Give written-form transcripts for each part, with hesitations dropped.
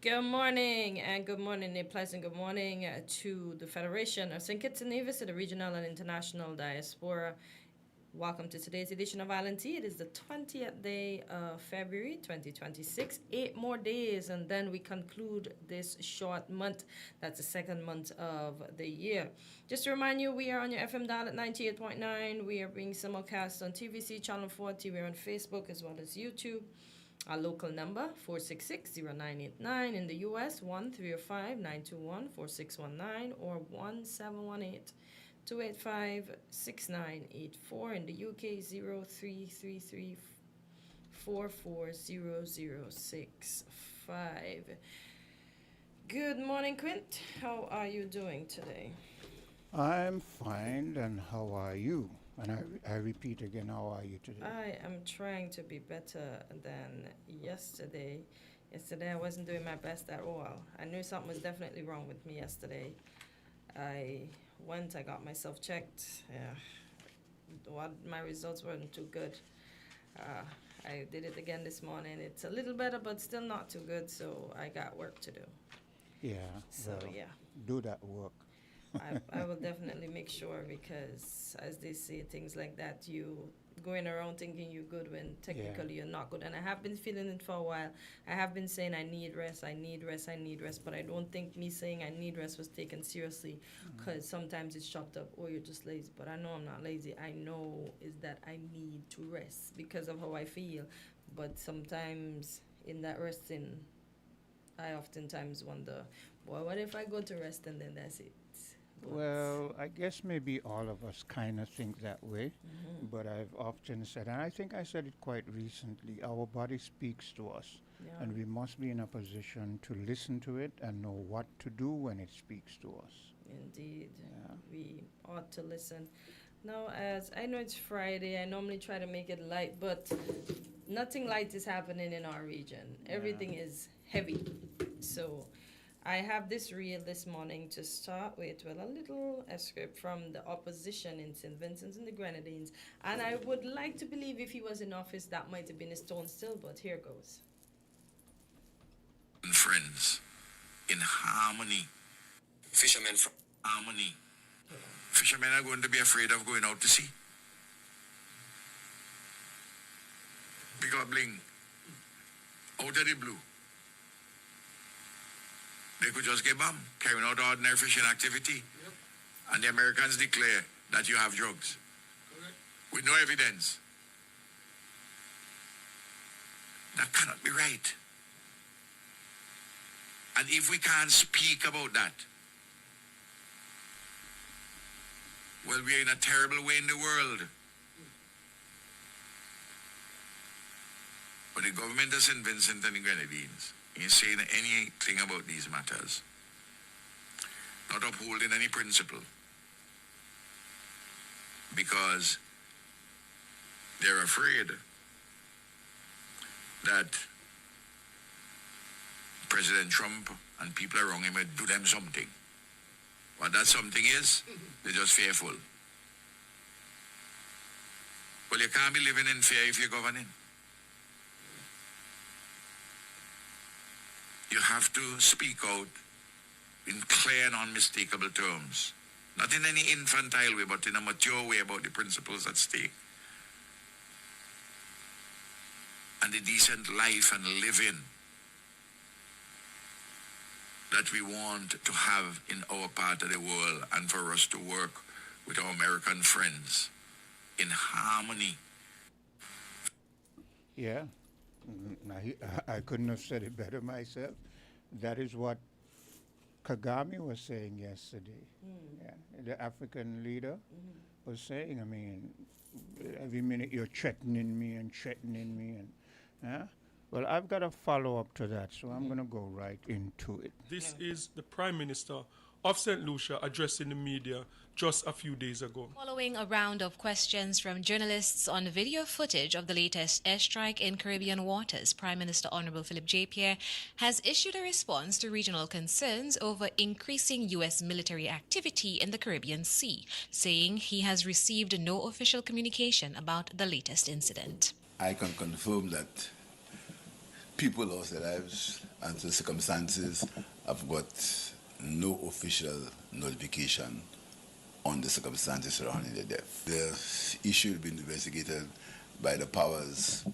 Good morning, and good morning, a pleasant good morning to the Federation of St. Kitts and Nevis, to the regional and international diaspora. Welcome to today's edition of Island Tea. It is the 20th day of February 2026. 8 more days, and then we conclude this short month. That's the second month of the year. Just to remind you, we are on your FM dial at 98.9. We are being simulcast on TVC Channel 40. We're on Facebook as well as YouTube. Our local number, 466-0989. In the U.S., 1-305-921-4619 or 1-718-285-6984. In the U.K., 0333-440065. Good morning, Quint. How are you doing today? I'm fine, and how are you? And I repeat again, how are you today? I am trying to be better than yesterday. Yesterday I wasn't doing my best at all. I knew something was definitely wrong with me yesterday. I got myself checked. My results weren't too good. I did it again this morning. It's a little better, but still not too good, so I got work to do. Yeah, So, well, yeah. do that work. I will definitely make sure, because as they say, things like that, you going around thinking you're good when technically you're not good. And I have been feeling it for a while. I have been saying I need rest, I need rest, I need rest, but I don't think me saying I need rest was taken seriously, because sometimes it's chopped up, oh, you're just lazy. But I know I'm not lazy. I know is that I need to rest because of how I feel. But sometimes in that resting, I oftentimes wonder, boy, what if I go to rest and then that's it? But Well, I guess maybe all of us kind of think that way, but I've often said, and I think I said it quite recently, our body speaks to us, yeah, and we must be in a position to listen to it and know what to do when it speaks to us. indeed, Yeah, we ought to listen. Now, as I know it's Friday, I normally try to make it light, but nothing light is happening in our region. yeah. Everything is heavy. So I have this reel this morning to start with a little excerpt from the opposition in St. Vincent and the Grenadines. And I would like to believe if he was in office, that might have been a stone still, but here goes. Friends in harmony. Fishermen from harmony. Fishermen are going to be afraid of going out to sea. Because bling, out of the blue, they could just get bombed, carrying out ordinary fishing activity. And the Americans declare that you have drugs. With no evidence. That cannot be right. And if we can't speak about that, well, we are in a terrible way in the world. But the government of St. Vincent and the Grenadines ain't saying anything about these matters. Not upholding any principle. Because they're afraid that President Trump and people around him will do them something. What that something is, they're just fearful. Well, you can't be living in fear if you're governing. You have to speak out in clear and unmistakable terms. Not in any infantile way, but in a mature way about the principles at stake. And the decent life and living that we want to have in our part of the world, and for us to work with our American friends in harmony. Yeah, I couldn't have said it better myself. That is what Kagame was saying yesterday. Yeah, the African leader was saying, I mean, every minute you're threatening me and threatening me. And well, I've got a follow-up to that, so I'm going to go right into it. This is the Prime Minister of St. Lucia addressing the media just a few days ago. Following a round of questions from journalists on video footage of the latest airstrike in Caribbean waters, Prime Minister Honorable Philip J. Pierre has issued a response to regional concerns over increasing U.S. military activity in the Caribbean Sea, saying he has received no official communication about the latest incident. I can confirm that people lost their lives and to the circumstances, I've got no official notification on the circumstances surrounding the death. The issue will be investigated by the powers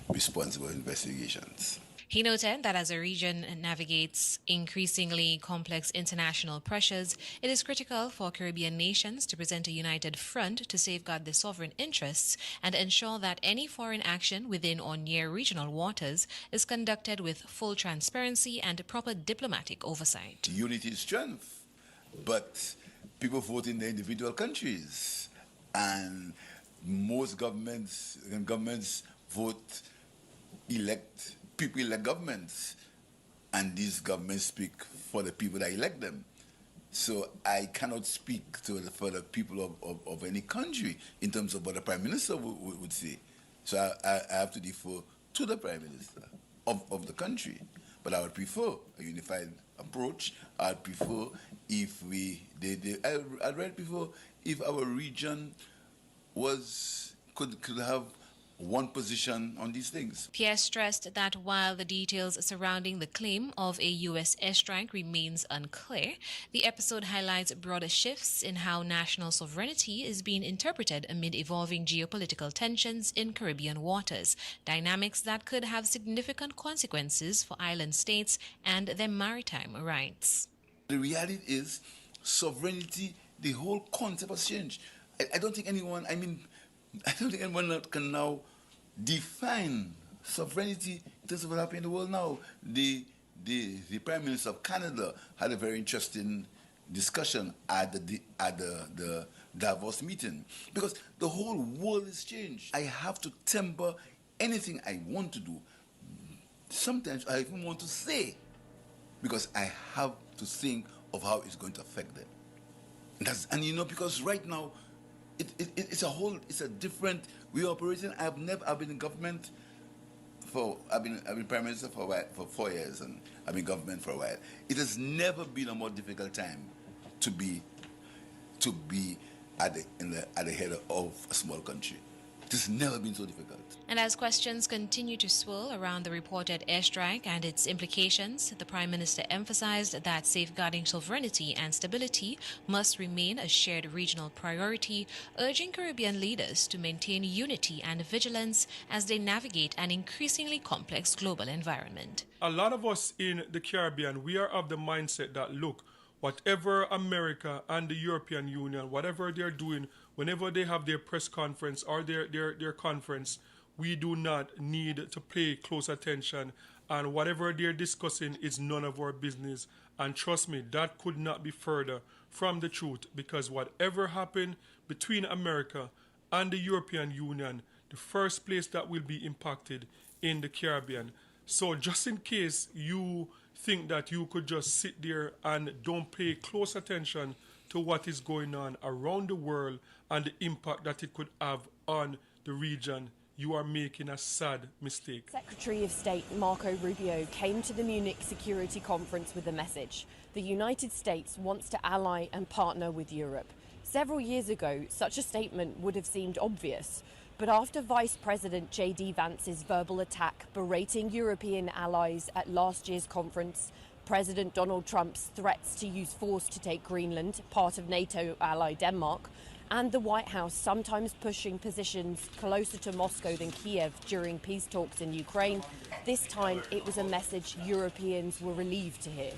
responsible for investigations. He noted that as a region navigates increasingly complex international pressures, it is critical for Caribbean nations to present a united front to safeguard their sovereign interests and ensure that any foreign action within or near regional waters is conducted with full transparency and proper diplomatic oversight. Unity is strength, but people vote in their individual countries, and most governments vote, people elect governments, and these governments speak for the people that elect them. So I cannot speak for the people of any country in terms of what the Prime Minister would say. So I have to defer to the Prime Minister of the country. But I would prefer a unified approach. I'd prefer if I'd rather prefer if our region could have one position on these things. Pierre stressed that while the details surrounding the claim of a U.S. airstrike remains unclear, the episode highlights broader shifts in how national sovereignty is being interpreted amid evolving geopolitical tensions in Caribbean waters, dynamics that could have significant consequences for island states and their maritime rights. The reality is, sovereignty, the whole concept has changed. I don't think anyone can now define sovereignty in terms of what happening in the world now. The Prime Minister of Canada had a very interesting discussion at the Davos meeting, because the whole world has changed. I have to temper anything I want to do. Sometimes I even want to say, because I have to think of how it's going to affect them. Because right now, it's a different way of operating. I've been in government I've been Prime Minister for a while, for 4 years, and I've been in government for a while. It has never been a more difficult time to be at the head of a small country. It has never been so difficult. And as questions continue to swirl around the reported airstrike and its implications, the Prime Minister emphasized that safeguarding sovereignty and stability must remain a shared regional priority, urging Caribbean leaders to maintain unity and vigilance as they navigate an increasingly complex global environment. A lot of us in the Caribbean, we are of the mindset that, look, whatever America and the European Union, whatever they're doing, whenever they have their press conference or their conference, we do not need to pay close attention, and whatever they're discussing is none of our business. And trust me, that could not be further from the truth, because whatever happened between America and the European Union, the first place that will be impacted in the Caribbean. So just in case you think that you could just sit there and don't pay close attention to what is going on around the world and the impact that it could have on the region, you are making a sad mistake. Secretary of State Marco Rubio came to the Munich Security Conference with a message. The United States wants to ally and partner with Europe. Several years ago, such a statement would have seemed obvious. But after Vice President J.D. Vance's verbal attack berating European allies at last year's conference, President Donald Trump's threats to use force to take Greenland, part of NATO ally Denmark, and the White House sometimes pushing positions closer to Moscow than Kiev during peace talks in Ukraine, this time it was a message Europeans were relieved to hear.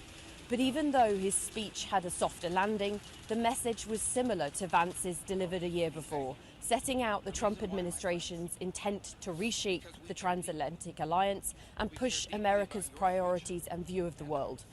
But even though his speech had a softer landing, the message was similar to Vance's delivered a year before, setting out the Trump administration's intent to reshape the transatlantic alliance and push America's priorities and view of the world.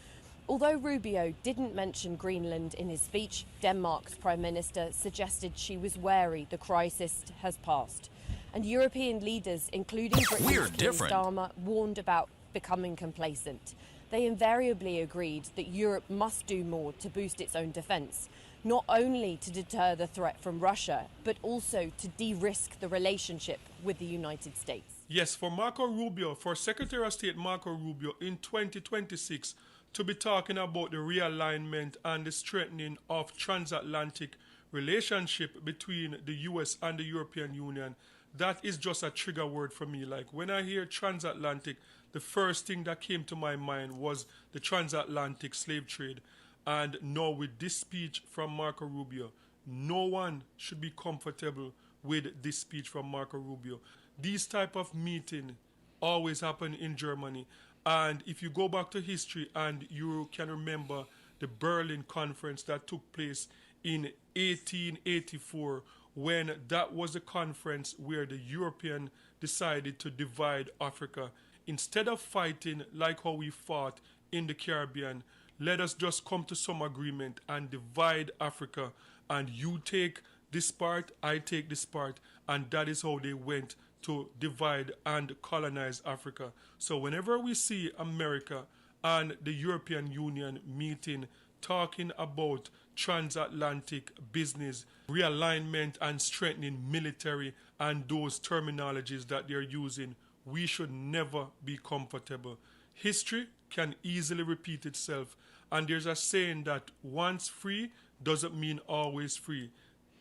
Although Rubio didn't mention Greenland in his speech, Denmark's Prime Minister suggested she was wary the crisis has passed. And European leaders, including Britain's Keir Starmer, warned about becoming complacent. They invariably agreed that Europe must do more to boost its own defence, not only to deter the threat from Russia, but also to de-risk the relationship with the United States. Yes, for Marco Rubio, for Secretary of State Marco Rubio in 2026, to be talking about the realignment and the strengthening of transatlantic relationship between the US and the European Union, that is just a trigger word for me. Like when I hear transatlantic, the first thing that came to my mind was the transatlantic slave trade. And now with this speech from Marco Rubio, no one should be comfortable with this speech from Marco Rubio. These type of meeting always happen in Germany. And if you go back to history and you can remember the Berlin Conference that took place in 1884, when that was a conference where the European decided to divide Africa. Instead of fighting like how we fought in the Caribbean, let us just come to some agreement and divide Africa. And you take this part, I take this part. And that is how they went to divide and colonize Africa. So whenever we see America and the European Union meeting, talking about transatlantic business, realignment and strengthening military and those terminologies that they're using, we should never be comfortable. History can easily repeat itself. And there's a saying that once free doesn't mean always free.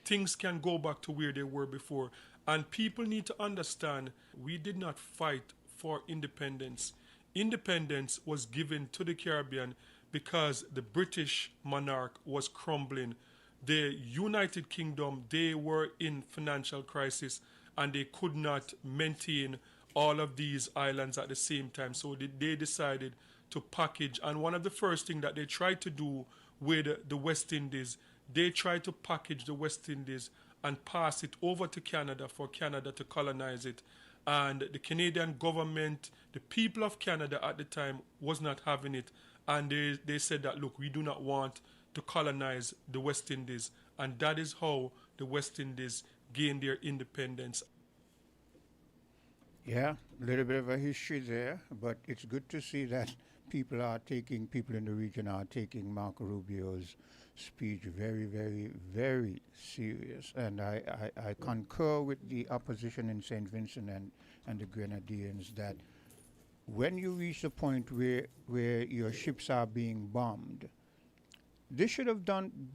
Things can go back to where they were before. And people need to understand we did not fight for independence. Independence was given to the Caribbean because the British monarch was crumbling. The United Kingdom, they were in financial crisis and they could not maintain all of these islands at the same time. So they decided to package. And one of the first things that they tried to do with the West Indies, they tried to package the West Indies and pass it over to Canada for Canada to colonize it. And the Canadian government, the people of Canada at the time was not having it. And they said that, look, we do not want to colonize the West Indies. And that is how the West Indies gained their independence. Yeah, a little bit of a history there, but it's good to see that people in the region are taking Marco Rubio's speech very, very, very serious. And I concur with the opposition in St. Vincent and the Grenadines that when you reach the point where your ships are being bombed, this should have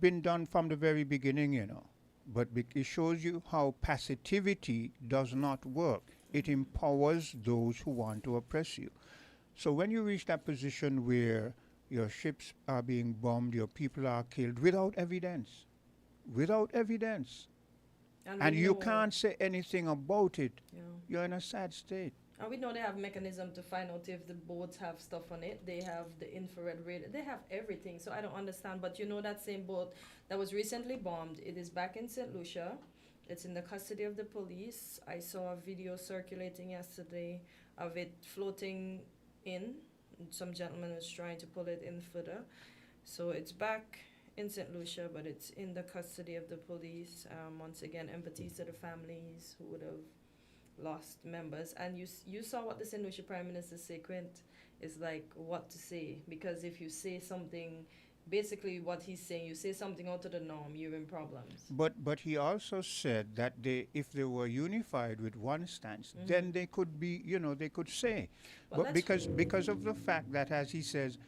been done from the very beginning, you know. But it shows you how passivity does not work. It empowers those who want to oppress you. So when you reach that position where your ships are being bombed, your people are killed without evidence, and you can't say anything about it, you're in a sad state. And we know they have mechanism to find out if the boats have stuff on it. They have the infrared radar. They have everything. So I don't understand. But you know that same boat that was recently bombed, it is back in St. Lucia. It's in the custody of the police. I saw a video circulating yesterday of it floating in. Some gentleman was trying to pull it in further. So it's back in St. Lucia, but it's in the custody of the police. Once again, empathy to the families who would have lost members. And you saw what the St. Lucia Prime Minister said, Quint, is like what to say. Because if you say something, basically what he's saying, you say something out of the norm, you're in problems. But he also said that if they were unified with one stance, then they could be, they could say. Well, but because of the fact that, as he says,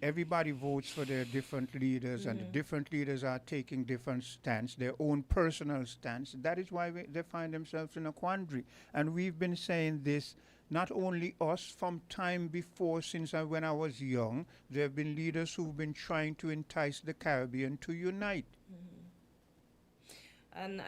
everybody votes for their different leaders and the different leaders are taking different stance, their own personal stance. That is why they find themselves in a quandary. And we've been saying this, not only us, from time before, since when I was young, there have been leaders who've been trying to entice the Caribbean to unite. And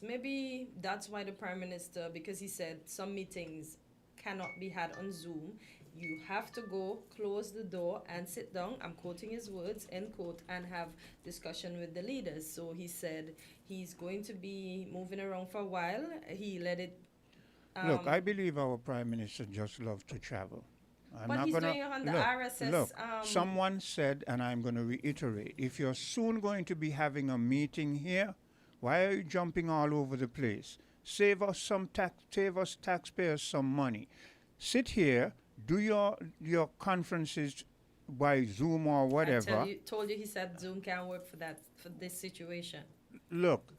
maybe that's why the Prime Minister, because he said some meetings cannot be had on Zoom. You have to go, close the door, and sit down. I'm quoting his words, end quote, and have discussion with the leaders. So he said he's going to be moving around for a while. He let it. Look, I believe our Prime Minister just loves to travel. But he's doing it on the RSS. Look, someone said, and I'm going to reiterate, if you're soon going to be having a meeting here, why are you jumping all over the place? Save us taxpayers some money. Sit here. Do your conferences by Zoom or whatever. Told you he said Zoom can't work for this situation. Look,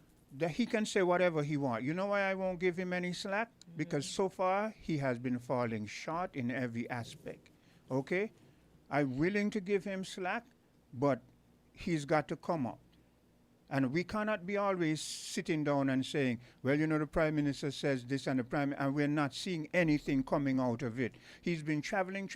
he can say whatever he wants. You know why I won't give him any slack? Because so far he has been falling short in every aspect. Okay? I'm willing to give him slack, but he's got to come up. And we cannot be always sitting down and saying, well, you know, the Prime Minister says this and and we're not seeing anything coming out of it. He's been traveling,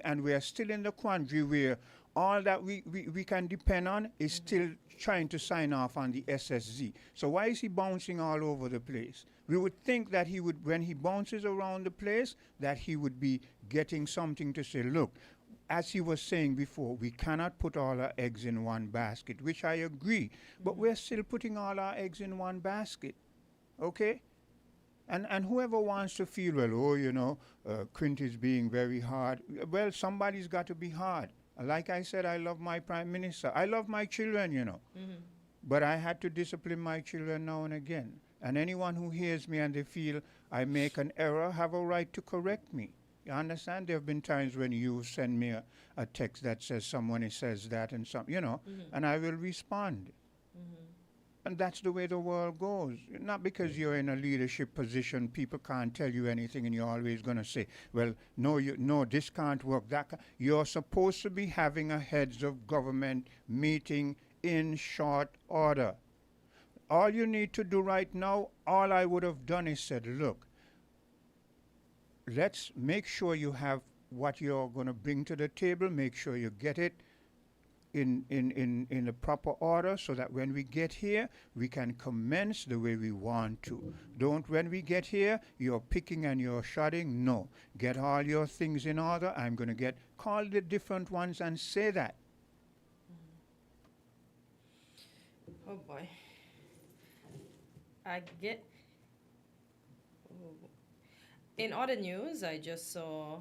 and we're still in the quandary where all that we can depend on is still trying to sign off on the SSZ. So why is he bouncing all over the place? We would think that he would, when he bounces around the place, that he would be getting something to say, look, as he was saying before, we cannot put all our eggs in one basket, which I agree, but we're still putting all our eggs in one basket, okay? And whoever wants to feel, well, oh, you know, Quint is being very hard, well, somebody's got to be hard. Like I said, I love my Prime Minister. I love my children, you know. But I had to discipline my children now and again. And anyone who hears me and they feel I make an error have a right to correct me. You understand? There have been times when you send me a text that says someone says that and some, you know, and I will respond. And that's the way the world goes. Not because you're in a leadership position, people can't tell you anything, and you're always going to say, well, no, this can't work. You're supposed to be having a heads of government meeting in short order. All you need to do right now, all I would have done is said, look, let's make sure you have what you're going to bring to the table, make sure you get it in the proper order so that when we get here, we can commence the way we want to. Don't, when we get here, you're picking and you're shutting. No. Get all your things in order. I'm going to call the different ones and say that. Oh boy. In other news, I just saw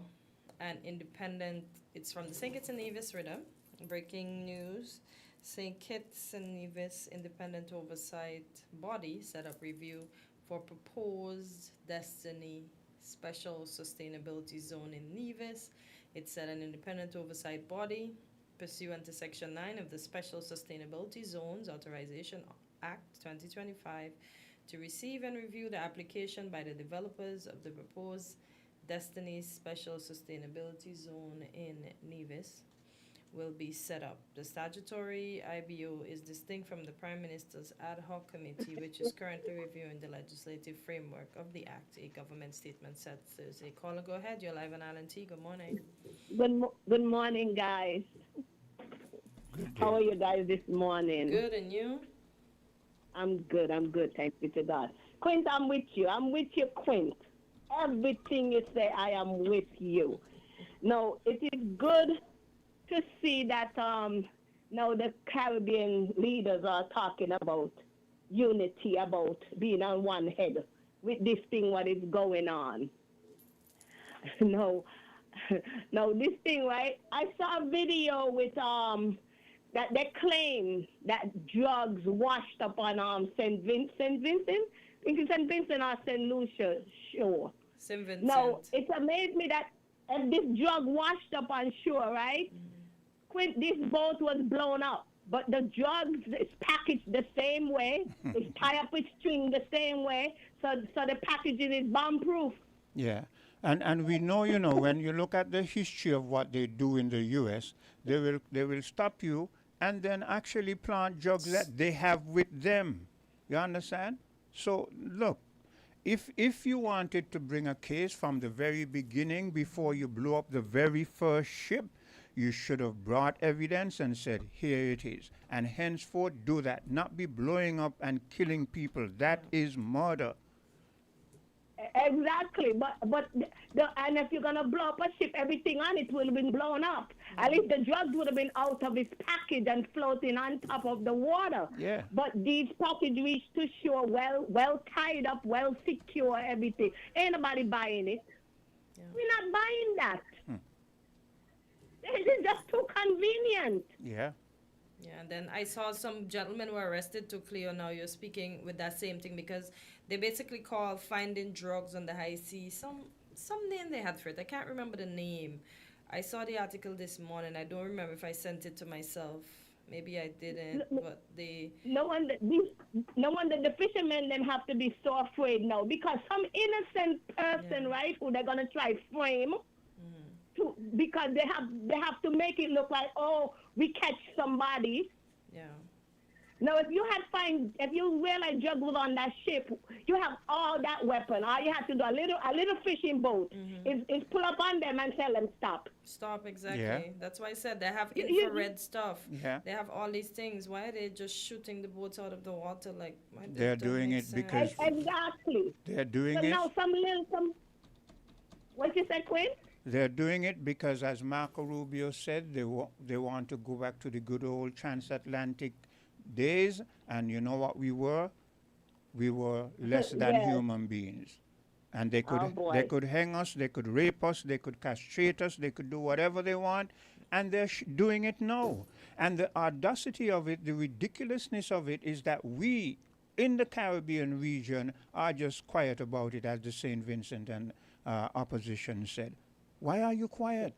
an independent, it's from the St. Kitts and Nevis Rhythm. Breaking news, St. Kitts and Nevis Independent Oversight Body set up review for proposed Destiny Special Sustainability Zone in Nevis. It said an independent oversight body pursuant to Section 9 of the Special Sustainability Zones Authorization Act 2025 to receive and review the application by the developers of the proposed Destiny Special Sustainability Zone in Nevis will be set up. The statutory IBO is distinct from the Prime Minister's ad hoc committee, which is currently reviewing the legislative framework of the Act, a government statement said Thursday. Caller, go ahead. You're live on Island T. Good morning. Good morning, guys. How are you guys this morning? Good, and you? I'm good. Thanks be to God. Quint, I'm with you. Quint. Everything you say, I am with you. Now, it is good to see that now the Caribbean leaders are talking about unity, about being on one head with this thing, what is going on. No, this thing, right? I saw a video with that they claim that drugs washed up on St. Vincent. I think it's St. Vincent or St. Lucia shore. St. Vincent. No, it amazed me that if this drug washed up on shore, right? Quint, this boat was blown up, but the drugs is packaged the same way. It's tied up with string the same way, so the packaging is bomb-proof. Yeah, and we know, you know, when you look at the history of what they do in the U.S., they will stop you and then actually plant drugs that they have with them. You understand? So look, if you wanted to bring a case from the very beginning before you blew up the very first ship, you should have brought evidence and said, here it is. And henceforth, do that. Not be blowing up and killing people. That is murder. Exactly. But and if you're going to blow up a ship, everything on it will have been blown up. At least the drugs would have been out of its package and floating on top of the water. Yeah. But these packages reached to shore well tied up, well secure, everything. Ain't nobody buying it. Yeah. We're not buying that. It is just too convenient. Yeah. Yeah, and then I saw some gentlemen were arrested too, Cleo. Now you're speaking with that same thing because they basically call finding drugs on the high seas some name they had for it. I can't remember the name. I saw the article this morning. I don't remember if I sent it to myself. Maybe I didn't, but they... No wonder the fishermen then have to be so afraid now because some innocent person, right, who they're going to try frame... because they have to make it look like, oh, we catch somebody. Yeah. Now, if you realize drugs was on that ship, you have all that weapon. All you have to do, a little fishing boat, is pull up on them and tell them stop. Stop, exactly. Yeah. That's why I said they have You- infrared stuff. Yeah. They have all these things. Why are they just shooting the boats out of the water? Like, why that They're don't doing make it sense. because Exactly. they're doing So it. now what you said, Quinn? They're doing it because, as Marco Rubio said, they want to go back to the good old transatlantic days. And you know what we were? We were less than Yes. human beings. And they Oh, boy. could hang us, they could rape us, they could castrate us, they could do whatever they want. And they're doing it now. And the audacity of it, the ridiculousness of it, is that we in the Caribbean region are just quiet about it, as the St. Vincent and opposition said. Why are you quiet?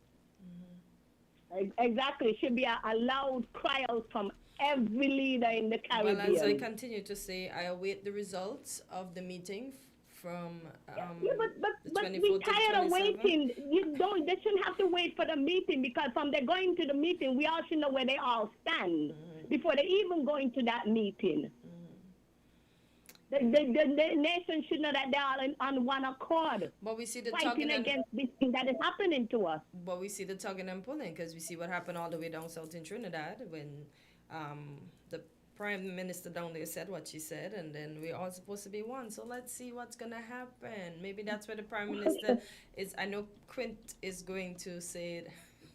Exactly. It should be a loud cry out from every leader in the Well, Caribbean. as I continue to say, I await the results of the meeting from Yeah, the but 24th we to tired of 27th. waiting. They shouldn't have to wait for the meeting, because from they going to the meeting, we all should know where they all stand before they even go into that meeting. The nation should know that they are on one accord, But we see the fighting tugging and against this thing that is happening to us. but we see the tugging and pulling, because we see what happened all the way down south in Trinidad when the prime minister down there said what she said, and then we're all supposed to be one. So let's see what's gonna happen. Maybe that's where the prime minister is. I know Quint is going to say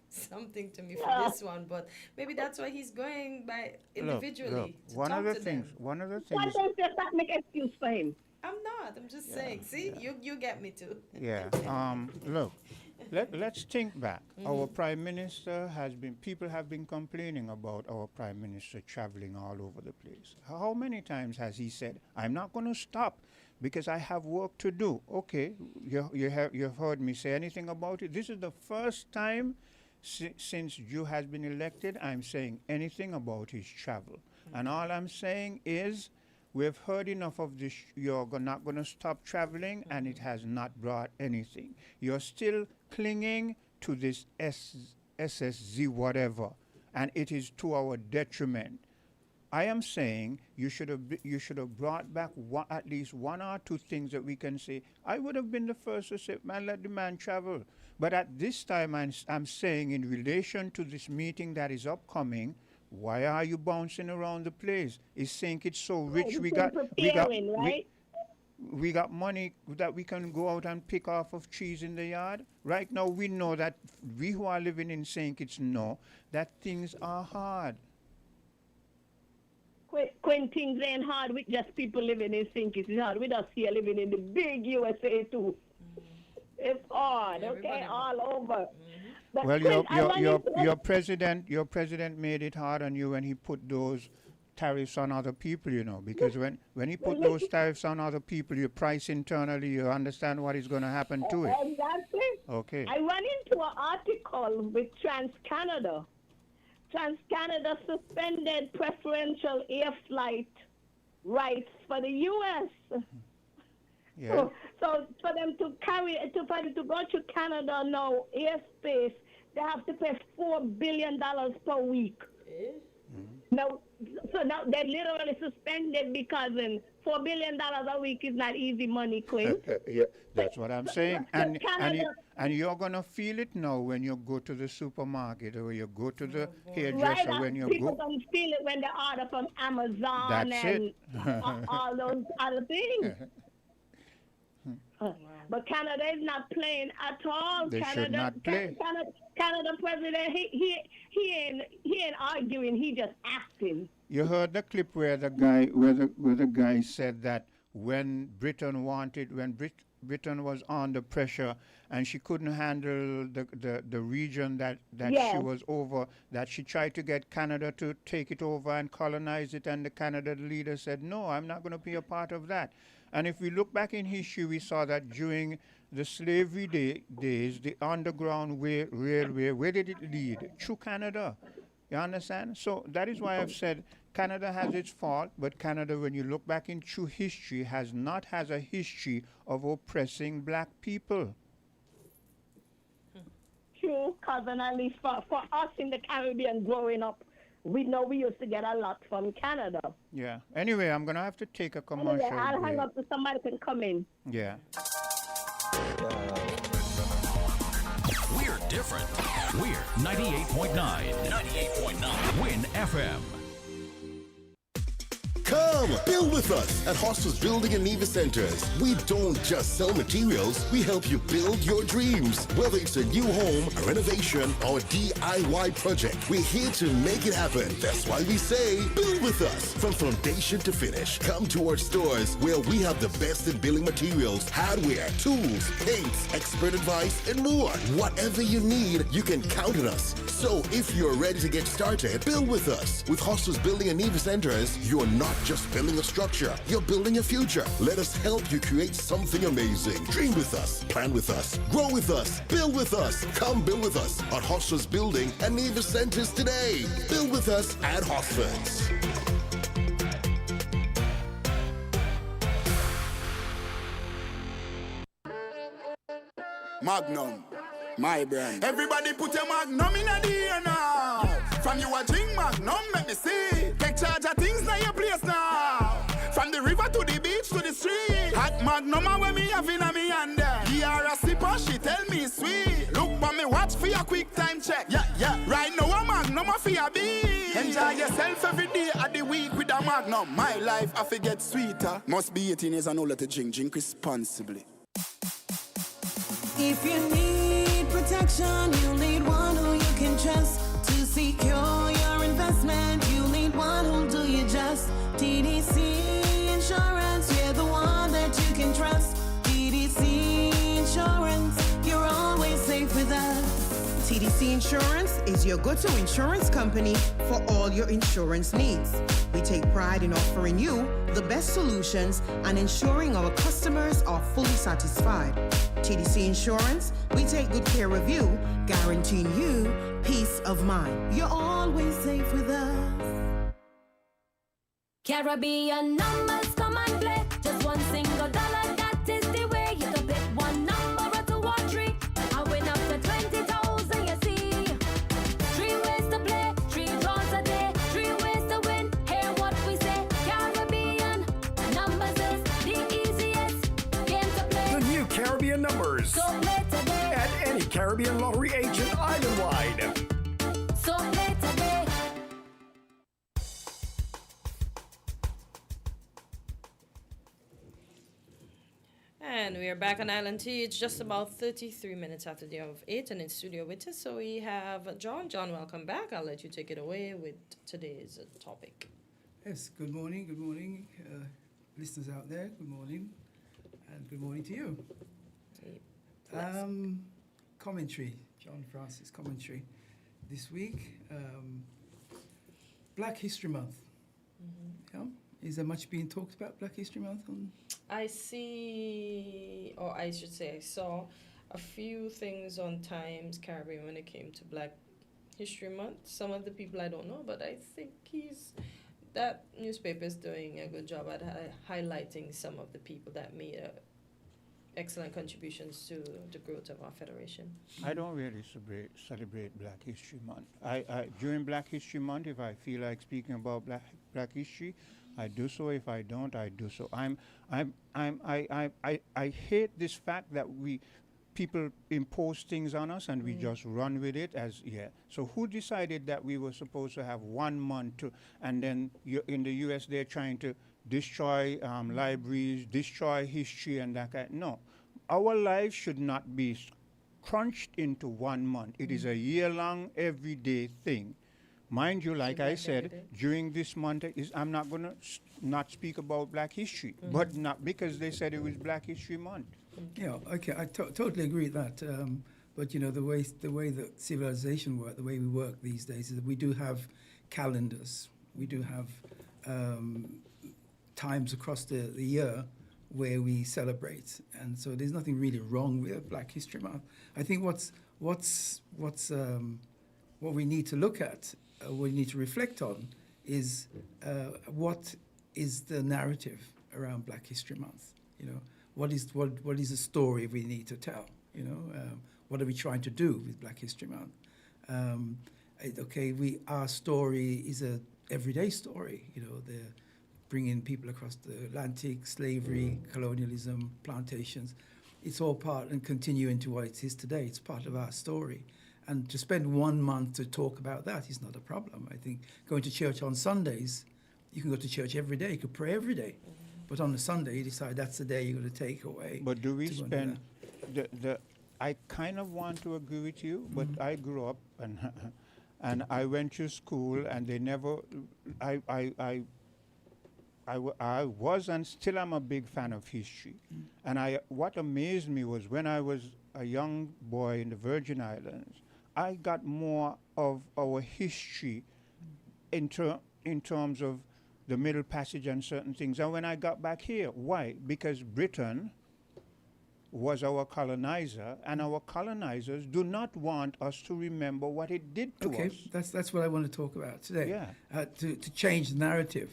something to me for this one, but maybe that's why he's going by individually to one talk of the to things, them. one of the Why things, don't you start make excuse for him? I'm not. I'm just saying. See, you get me too. yeah. Look, let's think back. Our prime minister people have been complaining about our prime minister traveling all over the place. How many times has he said, "I'm not going to stop because I have work to do"? Okay, you've heard me say anything about it. This is the first time since Joe has been elected I'm saying anything about his travel. And all I'm saying is, we've heard enough of this. You're not going to stop traveling, and it has not brought anything. You're still clinging to this SSZ whatever, and it is to our detriment. I am saying you should have brought back at least one or two things that we can say. I would have been the first to say, man, let the man travel. But at this time, I'm saying, in relation to this meeting that is upcoming, why are you bouncing around the place? Is St. Kitts so rich? Right, We it's got preparing, right? we got money that we can go out and pick off of trees in the yard. Right now, we know that we who are living in St. Kitts know that things are hard. When things ain't hard with just people living in St. Kitts, it's hard with us here living in the big USA too. It's hard, okay, all over. But Well, Quinn, I wanted to- your president made it hard on you when he put those tariffs on other people, because when he put those tariffs on other people, you price internally, you understand what is going to happen to it. Exactly. Okay. I ran into an article with TransCanada. TransCanada suspended preferential air flight rights for the U.S. Yeah. So for them to go to Canada now, airspace, they have to pay $4 billion per week. Now, so now they're literally suspended because $4 billion a week is not easy money, Quinn. Yeah, that's what I'm saying. And Canada- you're gonna feel it now when you go to the supermarket or you go to the hairdresser Right, when you people go. don't feel it when they order from Amazon That's and it. all those other things. But Canada is not playing at all. They should Canada, not play. Canada president, he ain't arguing. He just acting. You heard the clip where the guy said that when Britain Britain was under pressure and she couldn't handle the region that Yes. she was over, that she tried to get Canada to take it over and colonize it, and the Canada leader said, no, I'm not going to be a part of that. And if we look back in history, we saw that during the slavery days, the underground railway, where did it lead? Through Canada. You understand? So that is why I've said Canada has its fault, but Canada, when you look back in true history, has a history of oppressing black people. True, cousin, at least for us in the Caribbean growing up, We know we used to get a lot from Canada. Yeah. Anyway, I'm gonna have to take a commercial Anyway, I'll hang break. up so somebody can come in. Yeah. We're different. We're 98.9. 98.9. Win FM. Come, build with us at Hostels Building and Nevis Centers. We don't just sell materials, we help you build your dreams. Whether it's a new home, a renovation, or a DIY project, we're here to make it happen. That's why we say, build with us. From foundation to finish, come to our stores where we have the best in building materials, hardware, tools, paints, expert advice, and more. Whatever you need, you can count on us. So if you're ready to get started, build with us. With Hostels Building and Nevis Centers, you're not just building a structure, you're building a future. Let us help you create something amazing. Dream with us, plan with us, grow with us, build with us. Come build with us at Hostels Building and Nevis Centers today. Build with us at Hostels. Magnum, my brand. Everybody put your Magnum in the air now. From you a drink Magnum, make me see. Take charge of things now your place now. From the river to the beach to the street. Hot Magnum when me have in a me hand there. He are a sipper, she tell me sweet. Look for me watch for your quick time check. Yeah. Right now a Magnum for your beat. Enjoy yourself every day of the week with a Magnum. My life I forget sweeter. Must be 18 years and older to drink responsibly. If you need protection, you need one who you can trust. To secure your investment, you need one who'll do you just. TDC Insurance, you're the one that you can trust. TDC Insurance, you're always safe with us. TDC Insurance is your go-to insurance company for all your insurance needs. We take pride in offering you the best solutions and ensuring our customers are fully satisfied. TDC Insurance, we take good care of you, guaranteeing you peace of mind. You're always safe with us. Caribbean numbers come and play. Just one single dollar, that is the way. You can pick one number or two or three. I win up to 20,000, you see. 3 ways to play, 3 draws a day, 3 ways to win. Hear what we say. Caribbean numbers is the easiest game to play. The new Caribbean numbers. So play today. At any Caribbean lottery agent island-wide. So play today. And we are back on Island T. It's just about 33 minutes after the hour of 8, and in studio with us, so we have John. John, welcome back. I'll let you take it away with today's topic. Yes, good morning, listeners out there, good morning, and good morning to you. Commentary, John Francis commentary. This week, Black History Month. Yeah? Is there much being talked about Black History Month? I see, or I should say I saw a few things on Times Caribbean when it came to Black History Month. Some of the people I don't know, but I think that newspaper is doing a good job at highlighting some of the people that made excellent contributions to the growth of our federation. I don't really celebrate Black History Month. During Black History Month, if I feel like speaking about Black history, I do so. If I don't, I do so. I hate this fact that people impose things on us and we just run with it So who decided that we were supposed to have 1 month and then in the U.S. they're trying to destroy libraries, destroy history and that kind? No, our lives should not be crunched into 1 month. It is a year-long, everyday thing. Mind you, like I said, during this month, I'm not going to not speak about Black history, but not because they said it was Black History Month. Yeah, okay, I totally agree with that. But you know, the way that civilization works, the way we work these days, is that we do have calendars. We do have times across the year where we celebrate, and so there's nothing really wrong with Black History Month. I think what we need to look at, what we need to reflect on, is what is the narrative around Black History Month. You know, what is the story we need to tell? You know, what are we trying to do with Black History Month? Our story is a everyday story. You know, they're bringing people across the Atlantic, slavery, colonialism, plantations. It's all part and continue into what it is today. It's part of our story. And to spend 1 month to talk about that is not a problem. I think going to church on Sundays, you can go to church every day. You could pray every day. But on a Sunday, you decide that's the day you're going to take away. But do we spend I kind of want to agree with you, but I grew up and I went to school and they never, I was and still am a big fan of history. And what amazed me was when I was a young boy in the Virgin Islands, I got more of our history in terms of the Middle Passage and certain things. And when I got back here, why? Because Britain was our colonizer, and our colonizers do not want us to remember what it did to us. Okay, that's what I want to talk about today. Yeah. To change the narrative.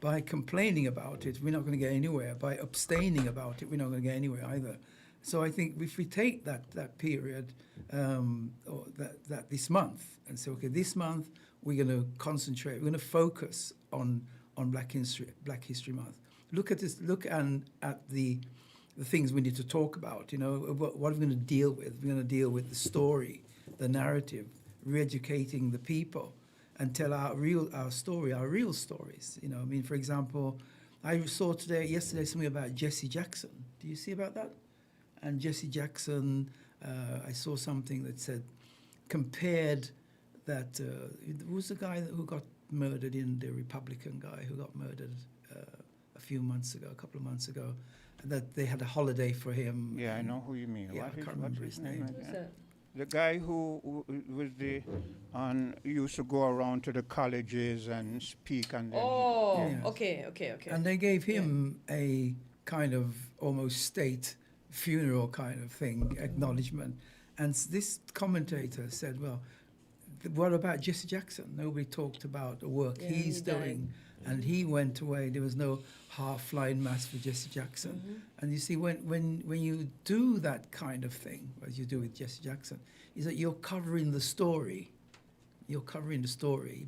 By complaining about it, we're not going to get anywhere. By abstaining about it, we're not going to get anywhere either. So I think if we take that period, or that this month, and say, okay, this month we're going to concentrate, we're going to focus on Black History Month. Look at this. Look at the things we need to talk about. You know, what are we going to deal with? We're going to deal with the story, the narrative, re-educating the people, and tell our real stories. You know, I mean, for example, I saw yesterday something about Jesse Jackson. Do you see about that? And Jesse Jackson, I saw something that said, compared that, who's the guy who got murdered, the Republican guy who got murdered a couple of months ago, that they had a holiday for him. Yeah, I know who you mean. Yeah, I can't remember his name. The guy who was used to go around to the colleges and speak and then Okay. And they gave him a kind of almost state funeral kind of thing, acknowledgement. And this commentator said, well, what about Jesse Jackson? Nobody talked about the work he's doing. And he went away. There was no half-flying mass for Jesse Jackson. And you see, when you do that kind of thing, as you do with Jesse Jackson, is that you're covering the story. You're covering the story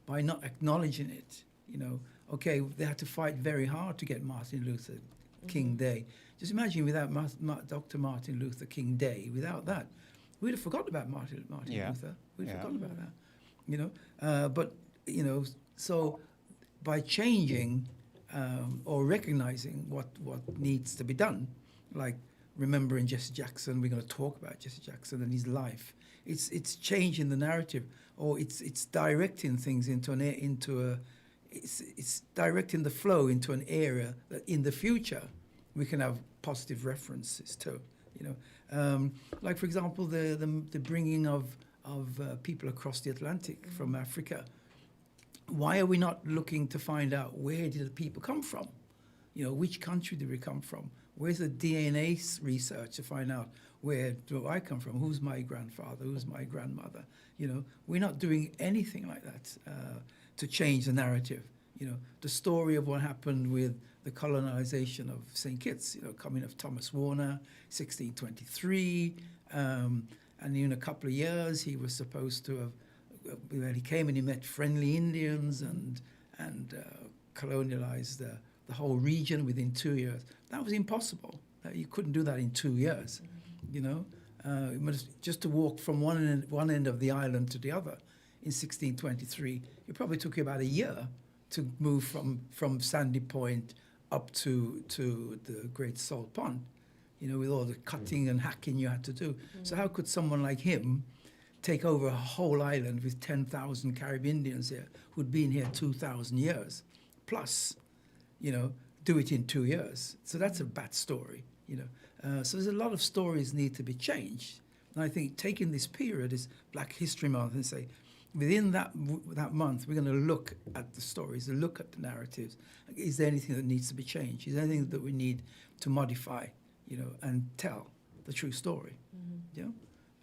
by not acknowledging it. You know, okay, they had to fight very hard to get Martin Luther King Day. Just imagine without Dr. Martin Luther King Day, without that, we'd have forgotten about Martin Luther. We'd have forgotten about that. You know, but you know, so by changing or recognizing what needs to be done, like remembering Jesse Jackson, we're going to talk about Jesse Jackson and his life. It's changing the narrative, or it's directing things it's directing the flow into an area that in the future we can have positive references to. You know, like for example, the bringing of people across the Atlantic from Africa. Why are we not looking to find out where did the people come from? You know, which country did we come from? Where's the DNA research to find out where do I come from? Who's my grandfather? Who's my grandmother? You know, we're not doing anything like that to change the narrative. You know, the story of what happened with the colonization of St. Kitts, you know, coming of Thomas Warner, 1623, and in a couple of years he was supposed to have, when he came and he met friendly Indians and colonialized the whole region within 2 years. That was impossible. You couldn't do that in 2 years, you know. Just to walk from one end of the island to the other in 1623, it probably took you about a year to move from Sandy Point up to the Great Salt Pond, you know, with all the cutting and hacking you had to do. So how could someone like him take over a whole island with 10,000 Caribbean Indians here who'd been here 2,000 years, plus, you know, do it in 2 years? So that's a bad story, you know. So there's a lot of stories need to be changed. And I think taking this period is Black History Month and say, within that month, we're going to look at the stories, look at the narratives. Is there anything that needs to be changed? Is there anything that we need to modify, you know, and tell the true story? Yeah.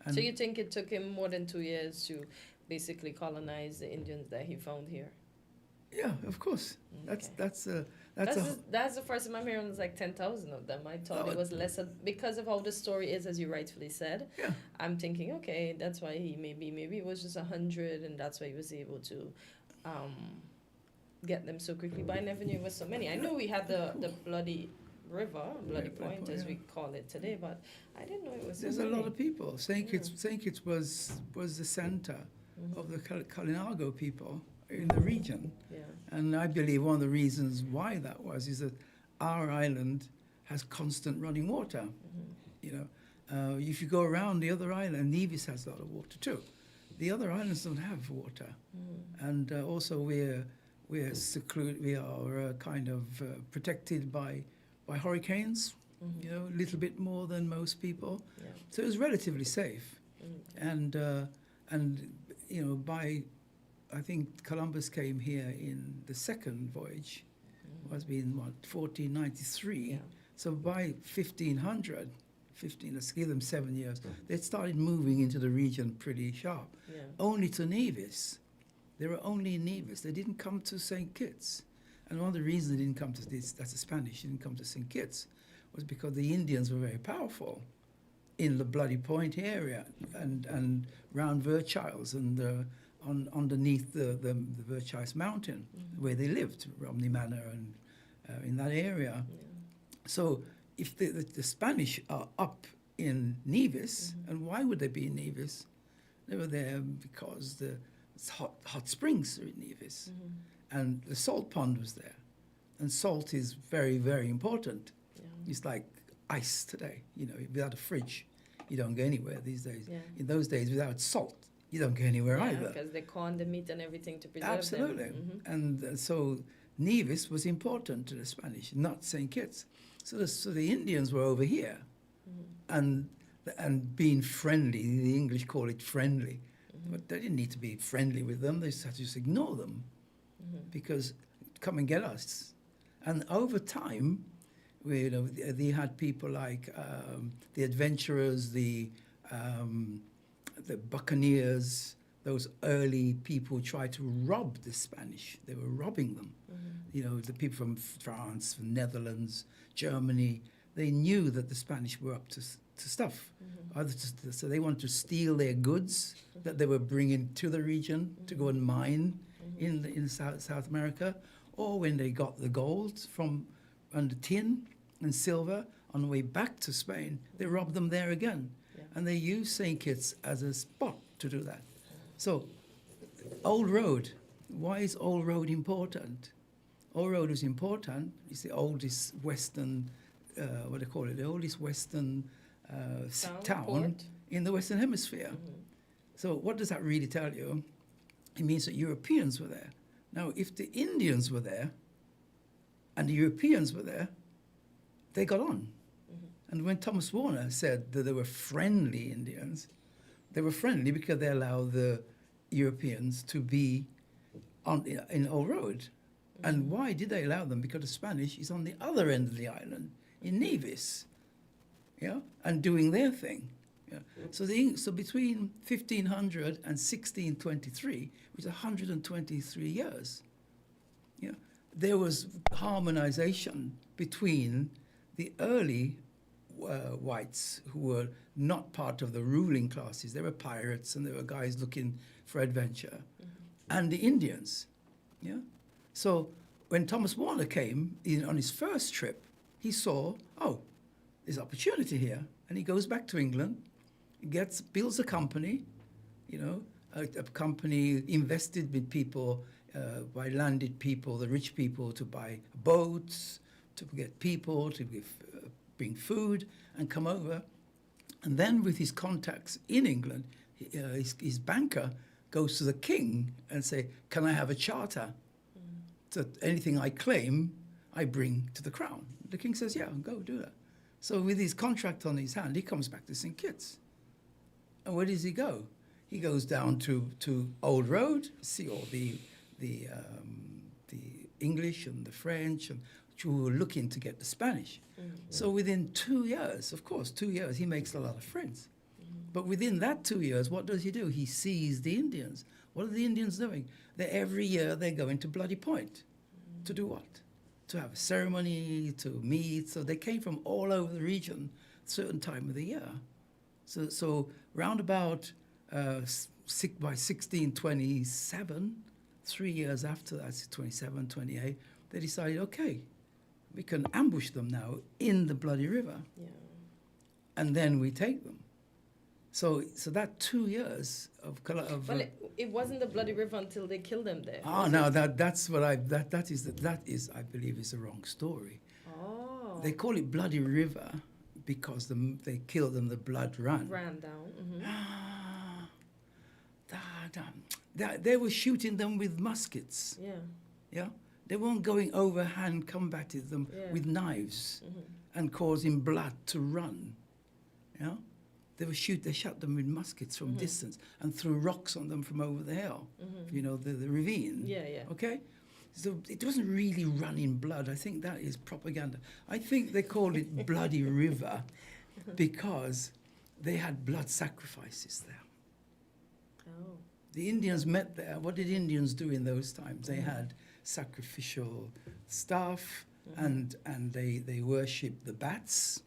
And so you think it took him more than 2 years to basically colonize the Indians that he found here? Yeah, of course. Okay. That's That's the first time I'm hearing. It's like 10,000 of them. I thought it was less because of how the story is, as you rightfully said. Yeah. I'm thinking, okay, that's why he maybe it was just 100, and that's why he was able to get them so quickly. But I never knew it was so many. I knew we had the bloody river, bloody point, as we call it today, but I didn't know it was. There's so a many. lot of people. St. Kitts was the center of the Kalinago people in the region. Yeah. And I believe one of the reasons why that was is that our island has constant running water. You know, if you go around the other island, Nevis has a lot of water too. The other islands don't have water, and also we're secluded. We are kind of protected by hurricanes. You know, a little bit more than most people. Yeah. So it was relatively safe, and you know by. I think Columbus came here in the second voyage, was in 1493. Yeah. So by 1500, let's give them 7 years, they started moving into the region pretty sharp. Yeah. Only to Nevis. They were only in Nevis. They didn't come to St. Kitts. And one of the reasons they didn't come to this, that's the Spanish, didn't come to St. Kitts, was because the Indians were very powerful in the Bloody Point area and round Virchiles and underneath the Virchiles Mountain, where they lived, Romney Manor and in that area. Yeah. So if the Spanish are up in Nevis, and why would they be in Nevis? They were there because the hot springs are in Nevis, and the salt pond was there. And salt is very, very important. Yeah. It's like ice today. You know, without a fridge, you don't go anywhere these days. Yeah. In those days, without salt, you don't go anywhere either. Because they corn the meat and everything to preserve Absolutely. them. And so Nevis was important to the Spanish, not St. Kitts. So the Indians were over here, and being friendly. The English call it friendly, but they didn't need to be friendly with them. They just had to just ignore them, because come and get us. And over time, they had people like the adventurers, the buccaneers, those early people tried to rob the Spanish. They were robbing them. You know, the people from France, from Netherlands, Germany, they knew that the Spanish were up to stuff. So they wanted to steal their goods that they were bringing to the region to go and mine in South America, or when they got the gold and the tin and silver on the way back to Spain, they robbed them there again. And they used St. Kitts as a spot to do that. So, Old Road, why is Old Road important? Old Road is important. It's the oldest Western, what do they call it? The oldest Western town port in the Western Hemisphere. So what does that really tell you? It means that Europeans were there. Now, if the Indians were there and the Europeans were there, they got on. And when Thomas Warner said that they were friendly Indians, they were friendly because they allowed the Europeans to be in Old Road. And why did they allow them? Because the Spanish is on the other end of the island, in Nevis, and doing their thing. Yeah. So between 1500 and 1623, which is 123 years, there was harmonization between the early whites who were not part of the ruling classes. They were pirates and they were guys looking for adventure, and the Indians. Yeah. So when Thomas Warner came on his first trip, he saw, there's opportunity here, and he goes back to England, builds a company, a company invested with people, by landed people, the rich people, to buy boats, to get people, to bring food, and come over. And then with his contacts in England, his banker goes to the king and say, can I have a charter? So anything I claim, I bring to the crown. The king says, yeah, go do that. So with his contract on his hand, he comes back to St. Kitts. And where does he go? He goes down to Old Road, see all the English and the French, and who were looking to get the Spanish. So within 2 years, of course, 2 years, he makes a lot of friends. But within that 2 years, what does he do? He sees the Indians. What are the Indians doing? Every year they're going to Bloody Point. To do what? to have a ceremony, to meet. So they came from all over the region, certain time of the year. So round about by 1627, 3 years after that, 27, 28, they decided, okay, we can ambush them now in the Bloody River. Yeah. And then we take them. So that 2 years of Well, it wasn't the Bloody River until they killed them there. no, that is I believe is the wrong story. Oh. They call it Bloody River because they killed them. The blood ran. Ran down. They were shooting them with muskets. Yeah. Yeah. They weren't going overhand combating them with knives and causing blood to run. Yeah. They shot them with muskets from distance and threw rocks on them from over the hill. You know, the ravine. Yeah, yeah. Okay? So it wasn't really running blood. I think that is propaganda. I think they called it Bloody River because they had blood sacrifices there. Oh. The Indians met there. What did Indians do in those times? They had sacrificial stuff and they worshipped the bats.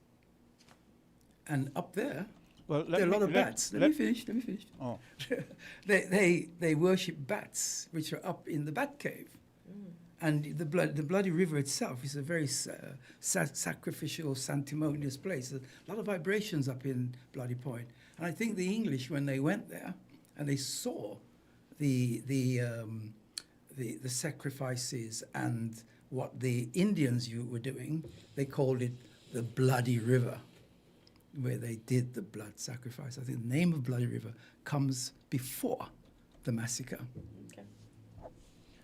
And up there, well, there are a lot of bats. Let me finish. Oh. they worship bats, which are up in the bat cave. And the Bloody River itself is a very sacrificial, sanctimonious place. A lot of vibrations up in Bloody Point. And I think the English, when they went there and they saw the sacrifices and what the Indians were doing, they called it the Bloody River, where they did the blood sacrifice. I think the name of Bloody River comes before the massacre. Okay.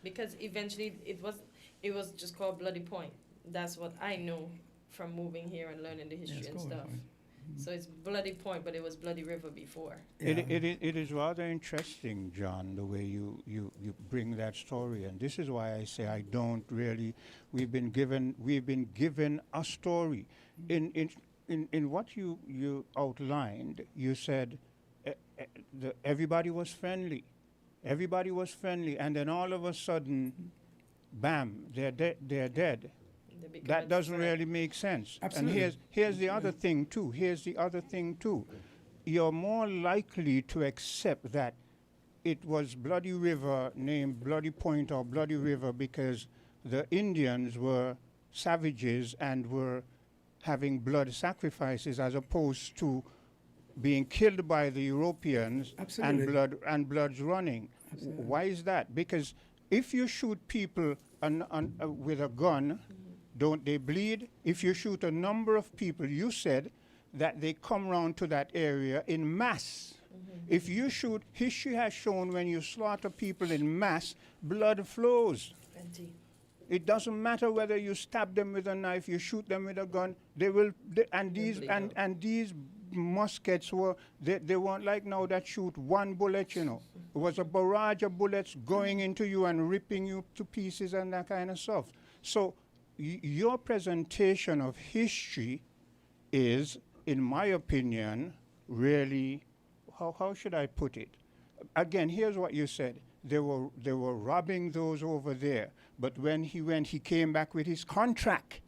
Because eventually it was just called Bloody Point. That's what I know from moving here and learning the history and stuff. So it's Bloody Point, but it was Bloody River before. Yeah. It is rather interesting, John, the way you bring that story, and this is why I say I don't really. We've been given a story. In what you outlined, you said everybody was friendly. Everybody was friendly, and then all of a sudden, bam, they're dead. That doesn't really make sense. Absolutely. And here's the other thing too. You're more likely to accept that it was Bloody River named Bloody Point or Bloody River because the Indians were savages and were having blood sacrifices as opposed to being killed by the Europeans. Absolutely. and blood's running. Absolutely. Why is that? Because if you shoot people with a gun, don't they bleed? If you shoot a number of people, you said that they come round to that area in mass. If you shoot, history has shown when you slaughter people in mass, blood flows. Plenty. It doesn't matter whether you stab them with a knife, you shoot them with a gun. These muskets they weren't like now that shoot one bullet. You know, it was a barrage of bullets going into you and ripping you to pieces and that kind of stuff. So your presentation of history is, in my opinion, really, how should I put it? Again, here's what you said. They were robbing those over there. But when he came back with his contract.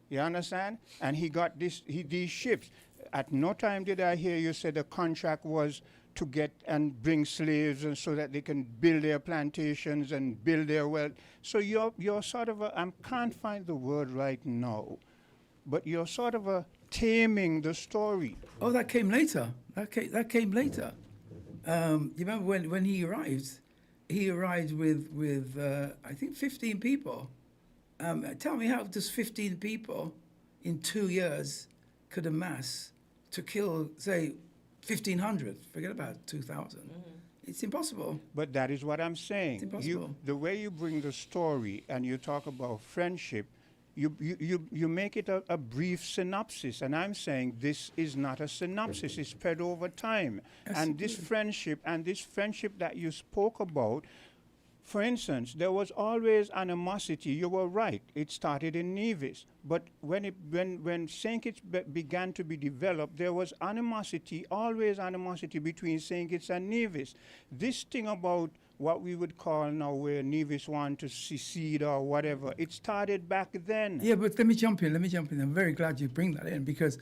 You understand? And he got these ships. At no time did I hear you say the contract was to get and bring slaves and so that they can build their plantations and build their wealth. So you're sort of I can't find the word right now, but you're sort of taming the story. Oh, that came later. That came later. You remember when he arrived? He arrived with I think 15 people. Tell me how does 15 people in 2 years could amass to kill, say, 1,500? Forget about 2,000. It's impossible. But that is what I'm saying. It's impossible. The way you bring the story and you talk about friendship, you make it a brief synopsis, and I'm saying this is not a synopsis. It's spread over time. And this friendship that you spoke about, for instance, there was always animosity. You were right. It started in Nevis. But when St. Kitts began to be developed, there was animosity, always animosity between St. Kitts and Nevis. This thing about what we would call now where Nevis want to secede or whatever. It started back then. Yeah, but let me jump in. I'm very glad you bring that in because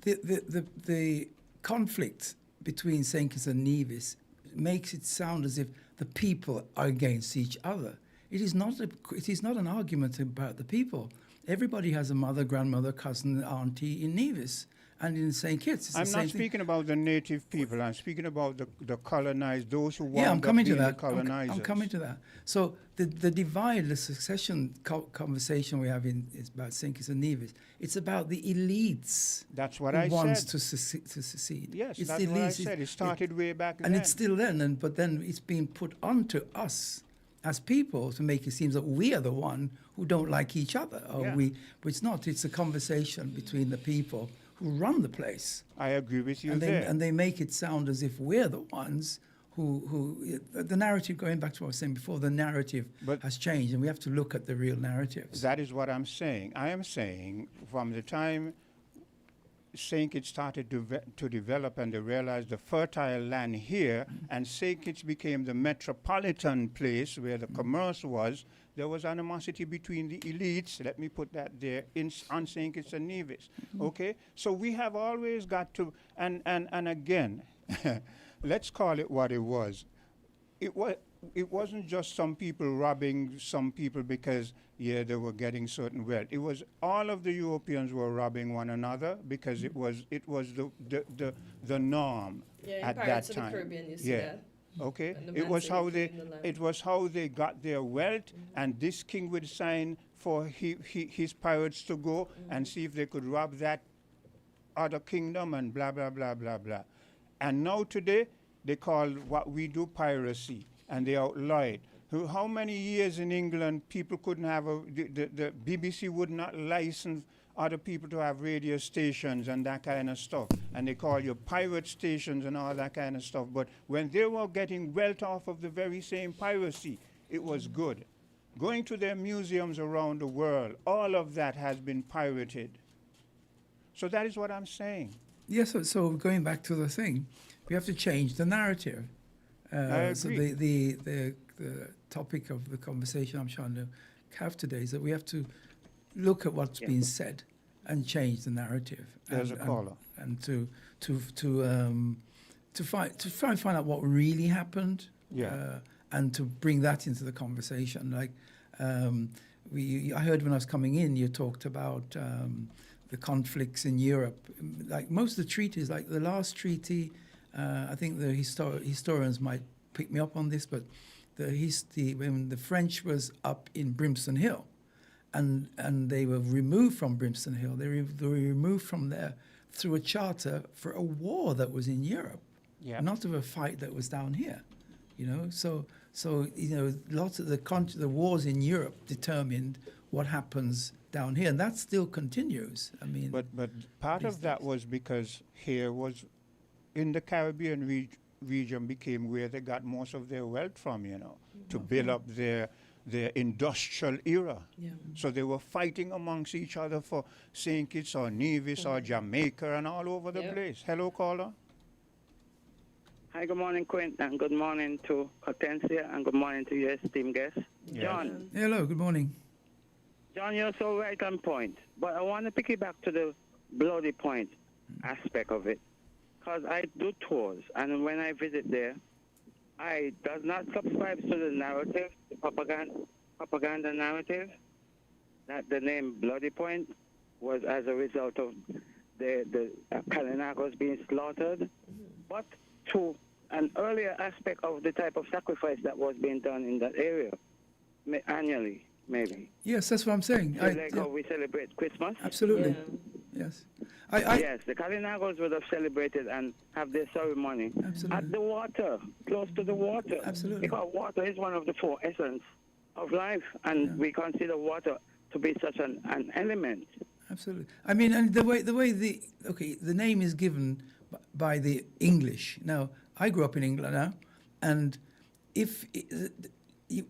the conflict between St. Kitts and Nevis makes it sound as if the people are against each other. It is not an argument about the people. Everybody has a mother, grandmother, cousin, auntie in Nevis and in St. Kitts. It's I'm the not same speaking thing. about the native people. I'm speaking about the colonized, those who Yeah, I'm wound up coming to being the that. colonizers. I'm coming to that. So the divide, the succession conversation we have is about St. Kitts and Nevis. It's about the elites. That's what who I wants said. to secede. Yes, it's that's the what I elites. said. It started way back and then. it's still then. But then it's being put onto us as people to make it seem that we are the one who don't like each other. Or Yeah. but it's not. It's a conversation between the people who run the place. I agree with you and there. and they make it sound as if we're the ones who the narrative, going back to what I was saying before, the narrative has changed, and we have to look at the real narratives. That is what I'm saying. I am saying from the time St. Kitts started to develop and they realized the fertile land here, and St. Kitts became the metropolitan place where the commerce was, there was animosity between the elites, let me put that there, on St. Kitts and Nevis. Okay? So we have always got to, and again, let's call it what it was. It wasn't just some people robbing some people because, yeah, they were getting certain wealth. It was all of the Europeans were robbing one another because it was the norm Yeah, at Pirates that of the time. Caribbean, you see that. Okay. And the It man was saying how he they claimed the land. it was how they got their wealth, and this king would sign for his pirates to go and see if they could rob that other kingdom and blah blah blah blah blah. And now today they call what we do piracy, and they outlaw it. How many years in England people couldn't have the BBC would not license other people to have radio stations and that kind of stuff, and they call you pirate stations and all that kind of stuff. But when they were getting wealth off of the very same piracy, it was good. Going to their museums around the world, all of that has been pirated. So that is what I'm saying. Yes, so going back to the thing, we have to change the narrative. I So agree. the topic of the conversation I'm trying to have today is that we have to look at what's been said and change the narrative. There's a caller. And to try and find out what really happened. Yeah. And to bring that into the conversation. Like I heard when I was coming in, you talked about the conflicts in Europe. Like most of the treaties, like the last treaty, I think the historians might pick me up on this, but when the French was up in Brimstone Hill, and they were removed from Brimstone Hill, they were removed from there through a charter for a war that was in Europe, not of a fight that was down here. So lots of the wars in Europe determined what happens down here, and that still continues. I mean, but part of that was because here was in the Caribbean region became where they got most of their wealth from, to build up their industrial era. Yeah. So they were fighting amongst each other for St. Kitts or Nevis or Jamaica and all over the place. Hello, caller. Hi, good morning, Quint, and good morning to Hortensia, and good morning to your esteemed guest, John. Hello, good morning. John, you're so right on point, but I want to pick it back to the bloody point aspect of it, because I do tours, and when I visit there, I does not subscribe to the narrative, the propaganda narrative, that the name Bloody Point was as a result of the Kalinakos being slaughtered, but to an earlier aspect of the type of sacrifice that was being done in that area, annually, maybe. Yes, that's what I'm saying. Like how we celebrate Christmas. Absolutely. Yes. Yes, the Kalinagos would have celebrated and have their ceremony at the water, close to the water. Absolutely. Because water is one of the four essence of life, and we consider water to be such an element. Absolutely. I mean, and the way the name is given by the English. Now, I grew up in England now, and if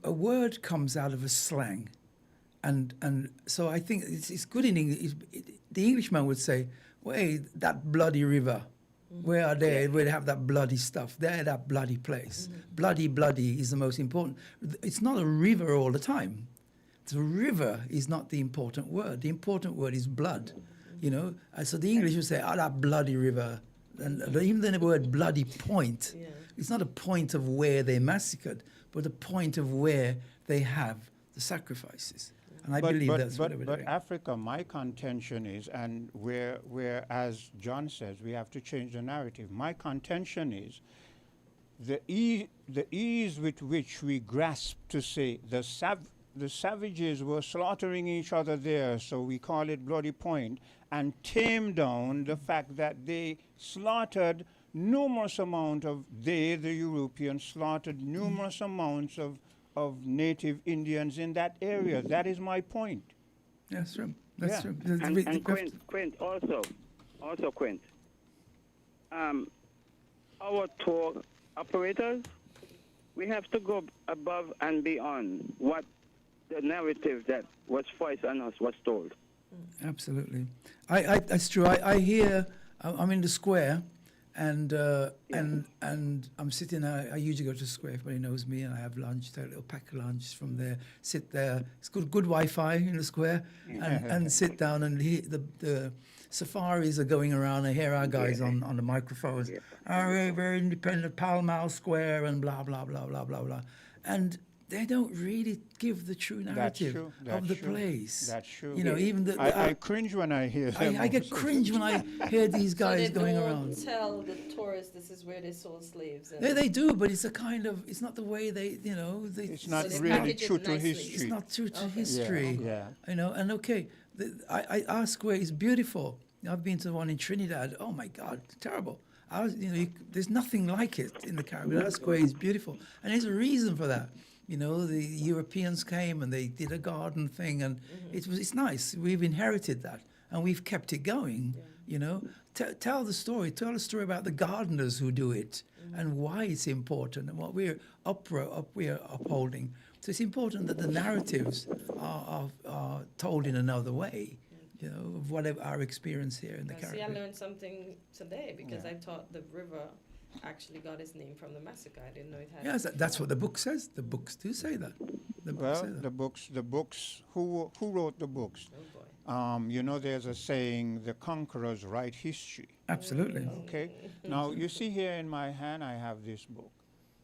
a word comes out of a slang, and so I think it's good in English. The Englishman would say, "Well, that bloody river," Where are they? Where they have that bloody stuff. They're that bloody place. Bloody is the most important. It's not a river all the time. The river is not the important word. The important word is blood. You know, and so the English would say, "Oh, that bloody river," and even the word "bloody point." It's not a point of where they massacred, but a point of where they have the sacrifices. And I believe that's what we're doing. But Africa, my contention is, and where, as John says, we have to change the narrative. My contention is the ease with which we grasp to say the savages were slaughtering each other there, so we call it Bloody Point, and tame down the fact that they slaughtered numerous amount of, the Europeans slaughtered numerous amounts of native Indians in that area. That is my point. That's true. That's true. And Quint, also Quint, our tour operators, we have to go above and beyond what the narrative that was voiced on us was told. Absolutely. That's true. I hear, I'm in the square, and I'm sitting. I usually go to the square. Everybody knows me, and I have lunch. Take a little pack of lunch from there. Sit there. It's good Wi-Fi in the square, and sit down and hear the safaris are going around. I hear our guys on the microphones. We're independent, Pall Mall Square, and blah blah blah blah blah blah, and they don't really give the true narrative of the place. That's true. You know, even I cringe when I hear them. I get cringe when I hear these guys going around. So they don't tell the tourists this is where they sold slaves. They do, but it's a kind of, it's not the way they, you know. It's not really true to history. It's not true to history. Yeah. You know, and okay, our square is beautiful. I've been to the one in Trinidad. Oh my God, terrible. There's nothing like it in the Caribbean. Our square is beautiful, and there's a reason for that. You know, the Europeans came and they did a garden thing, and it's nice. We've inherited that, and we've kept it going. You know, tell the story. Tell the story about the gardeners who do it and why it's important and what we're upholding. So it's important that the narratives are told in another way. You know, of whatever our experience here in the Caribbean. See, I learned something today because I thought the river actually got its name from the massacre. I didn't know it had. Yes, that's what the book says. The books do say that. The books. Who wrote the books? Oh boy. You know, there's a saying: the conquerors write history. Absolutely. Okay. Now you see here in my hand, I have this book,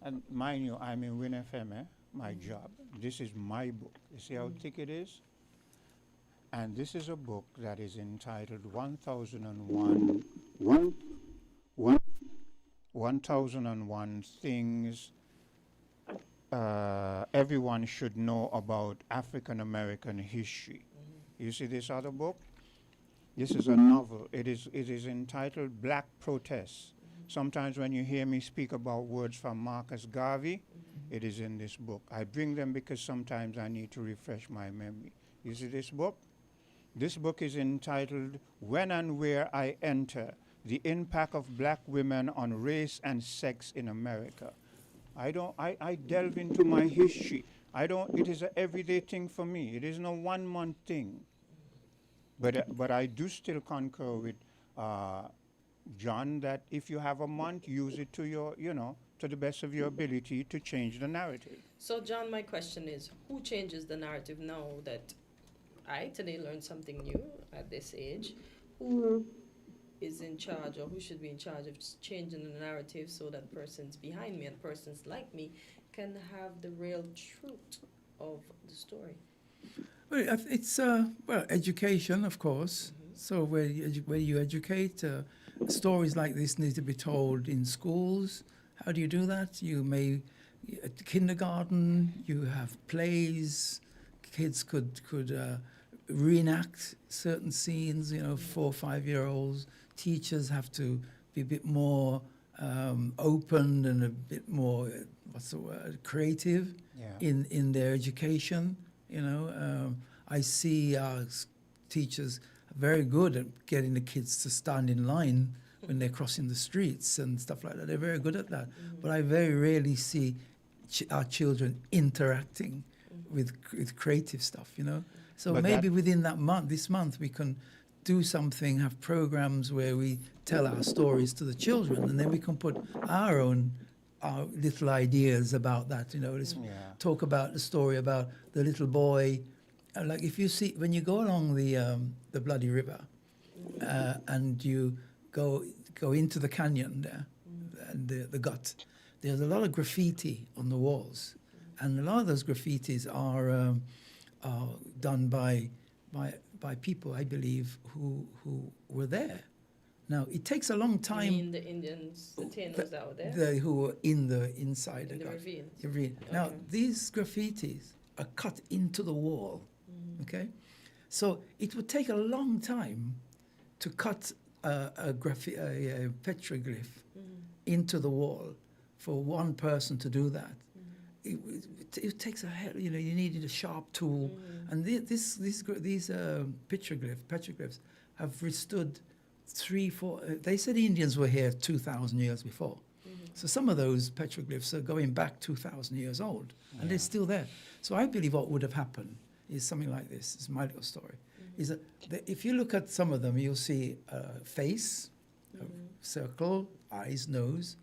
and mind you, I'm in winnfm. My job. This is my book. You see how thick it is? And this is a book that is entitled 1001 Things Everyone Should Know About African American History. You see this other book? This is a novel. It is entitled Black Protests. Sometimes when you hear me speak about words from Marcus Garvey, it is in this book. I bring them because sometimes I need to refresh my memory. You see this book? This book is entitled When and Where I Enter, The Impact of Black Women on Race and Sex in America. I delve into my history. It is an everyday thing for me. It is no 1 month thing. But I do still concur with John that if you have a month, use it to your, to the best of your ability to change the narrative. So John, my question is, who changes the narrative now that I today learned something new at this age? Who is in charge, or who should be in charge of changing the narrative so that persons behind me and persons like me can have the real truth of the story? Well, it's education, of course. So where you educate, stories like this need to be told in schools. How do you do that? You may at kindergarten. You have plays. Kids could reenact certain scenes, 4 or 5 year olds. Teachers have to be a bit more open and a bit more, creative in their education. I see our teachers are very good at getting the kids to stand in line when they're crossing the streets and stuff like that. They're very good at that. But I very rarely see our children interacting with creative stuff, So but maybe within this month, we can do something, have programs where we tell our stories to the children, and then we can put our own our little ideas about that. Let's talk about the story about the little boy. Like if you see when you go along the bloody river, and you go into the canyon there, and the gut, there's a lot of graffiti on the walls, and a lot of those graffitis are done by people, I believe, who were there. Now it takes a long time. You mean the Indians, the Tainos that were there? Who were inside In the gut. ravine. Ravine. Now these graffitis are cut into the wall. Okay, so it would take a long time to cut a petroglyph into the wall for one person to do that. It takes a hell. You needed a sharp tool, and these petroglyphs have withstood 3-4. They said Indians were here 2,000 years before, so some of those petroglyphs are going back 2,000 years old, and they're still there. So I believe what would have happened is something like this. It's my little story. Is that if you look at some of them, you'll see a face, a circle, eyes, nose,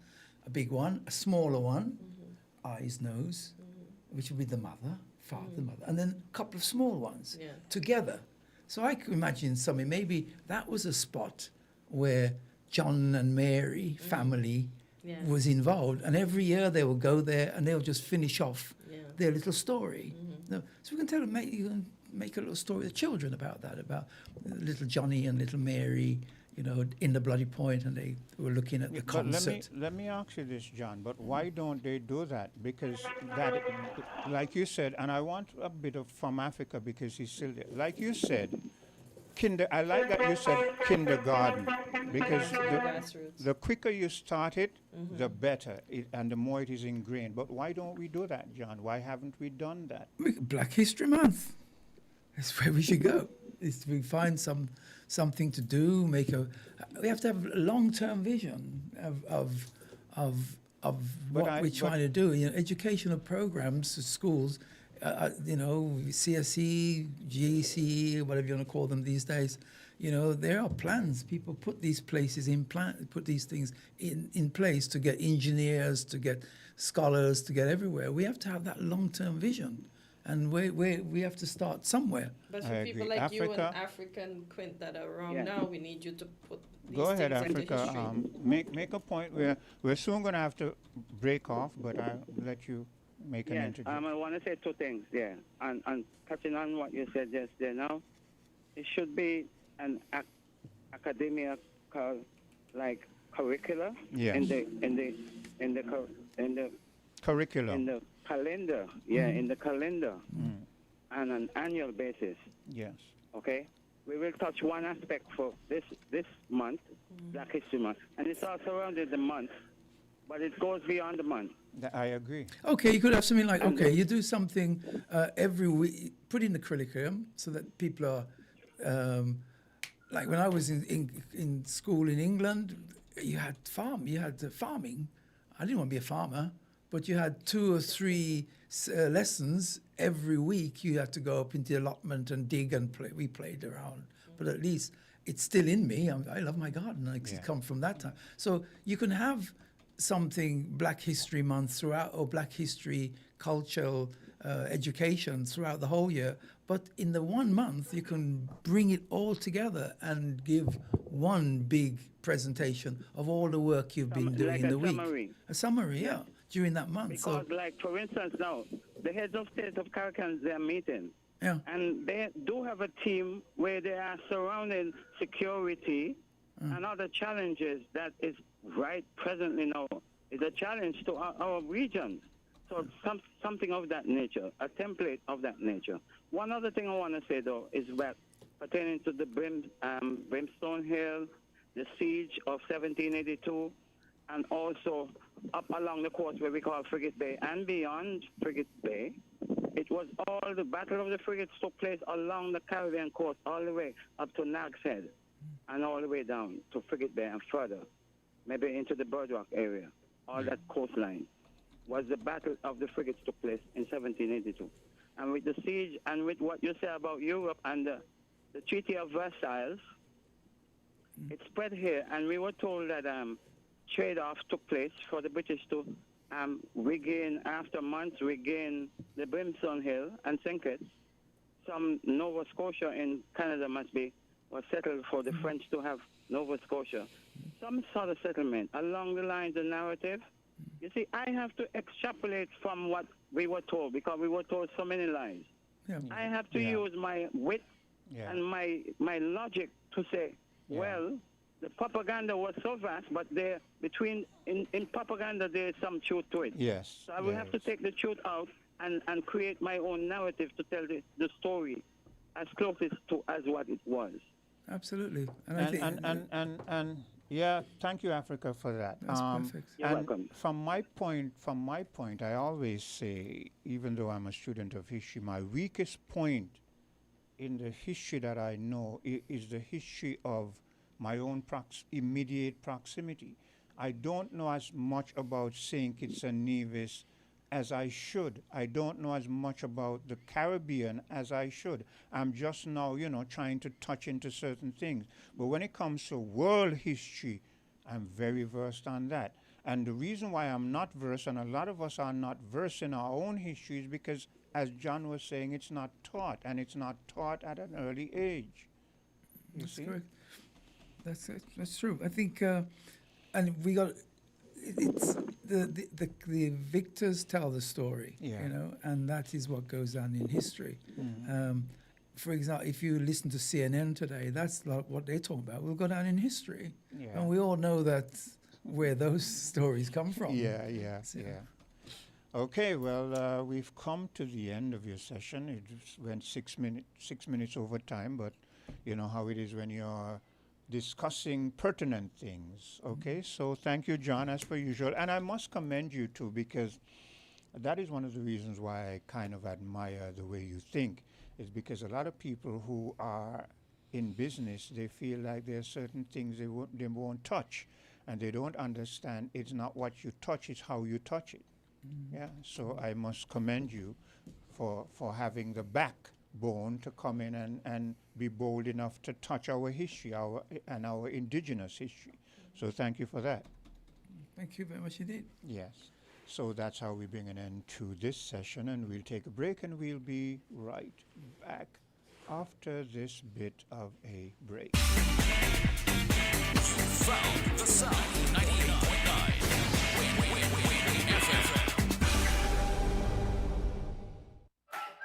a big one, a smaller one, eyes, nose, which would be the mother, father, mother, and then a couple of small ones together. So I could imagine something, maybe that was a spot where John and Mary family was involved, and every year they will go there and they'll just finish off their little story. No, so we can you can make a little story with the children about that, about little Johnny and little Mary, in the bloody point, and they were looking at the concert. Let me ask you this, John, but why don't they do that? Because that, like you said, and I want a bit of from Africa because he's still there. Like you said, I like that you said kindergarten, because the quicker you start it, the better, and the more it is ingrained. But why don't we do that, John? Why haven't we done that? Black History Month. That's where we should go. Is we find something to do. We have to have a long-term vision of what we're trying to do. Educational programs, schools. CSE, GEC, whatever you want to call them these days, there are plans. People put these places put these things in place to get engineers, to get scholars, to get everywhere. We have to have that long-term vision, and we have to start somewhere. But for people like you and African Quint that are around now, we need you to put these Go ahead, things into Africa. history. Make a point. We're soon going to have to break off, but I'll let you make an introduction. I want to say two things, and touching on what you said just there now, it should be an academic curricula in the curriculum, in the calendar, in the calendar, on an annual basis. Yes. Okay. We will touch one aspect for this month, Black History Month, and it's all surrounded the month, but it goes beyond the month. I agree. Okay, you could have something like, you do something every week, put in the curriculum so that people are, like when I was in school in England, you had farming. I didn't want to be a farmer, but you had 2 or 3 lessons every week. You had to go up into the allotment and dig and play. We played around, but at least it's still in me. I love my garden. I come from that time. So you can have something Black History Month throughout, or Black History cultural education throughout the whole year. But in the 1 month, you can bring it all together and give one big presentation of all the work you've been doing in the week. A summary, during that month. Because, for instance, now, the heads of state of Caracas, they're meeting. Yeah. And they do have a team where they are surrounding security and other challenges that is right presently now is a challenge to our region. So something of that nature, a template of that nature. One other thing I want to say, though, is that pertaining to the Brimstone Hill, the siege of 1782, and also up along the coast where we call Frigate Bay and beyond Frigate Bay. It was all the Battle of the Frigates took place along the Caribbean coast, all the way up to Nag's Head and all the way down to Frigate Bay and further, maybe into the Birdrock area. All that coastline was the Battle of the Frigates took place in 1782. And with the siege and with what you say about Europe and the Treaty of Versailles, It spread here, and we were told that trade-off took place for the British to regain, after months, regain the Brimstone Hill and St. Kitts. Some Nova Scotia in Canada was settled for the French to have Nova Scotia. Some sort of settlement along the lines of narrative. You see, I have to extrapolate from what we were told, because we were told so many lies. Yeah. I have to use my wit and my logic to say, well, the propaganda was so vast, but in propaganda there's some truth to it. Yes. So I will have to take the truth out and create my own narrative to tell the story as close as what it was. Absolutely. And yeah, thank you, Africa, for that. That's perfect. You're welcome. From my point, I always say, even though I'm a student of history, my weakest point in the history that I know is the history of my own immediate proximity. I don't know as much about St. Kitts and Nevis as I should. I don't know as much about the Caribbean as I should. I'm just now, trying to touch into certain things. But when it comes to world history, I'm very versed on that. And the reason why I'm not versed, and a lot of us are not versed in our own history, is because, as John was saying, it's not taught, and it's not taught at an early age. That's correct. That's true. I think, and we got. It's the victors tell the story, and that is what goes down in history. For example, if you listen to CNN today, that's like what they're talking about. We'll go down in history, and we all know that where those stories come from. Yeah. Okay, well, we've come to the end of your session. It went 6 minutes over time, but you know how it is when you're discussing pertinent things. Okay, so thank you, John, as per usual. And I must commend you too, because that is one of the reasons why I kind of admire the way you think, is because a lot of people who are in business, they feel like there are certain things they won't touch, and they don't understand it's not what you touch, it's how you touch it. Yeah, so I must commend you for having the backbone to come in and be bold enough to touch our history, our indigenous history. So thank you for that. Thank you very much indeed. Yes. So that's how we bring an end to this session, and we'll take a break, and we'll be right back after this bit of a break. Found the sound 98.9 FM.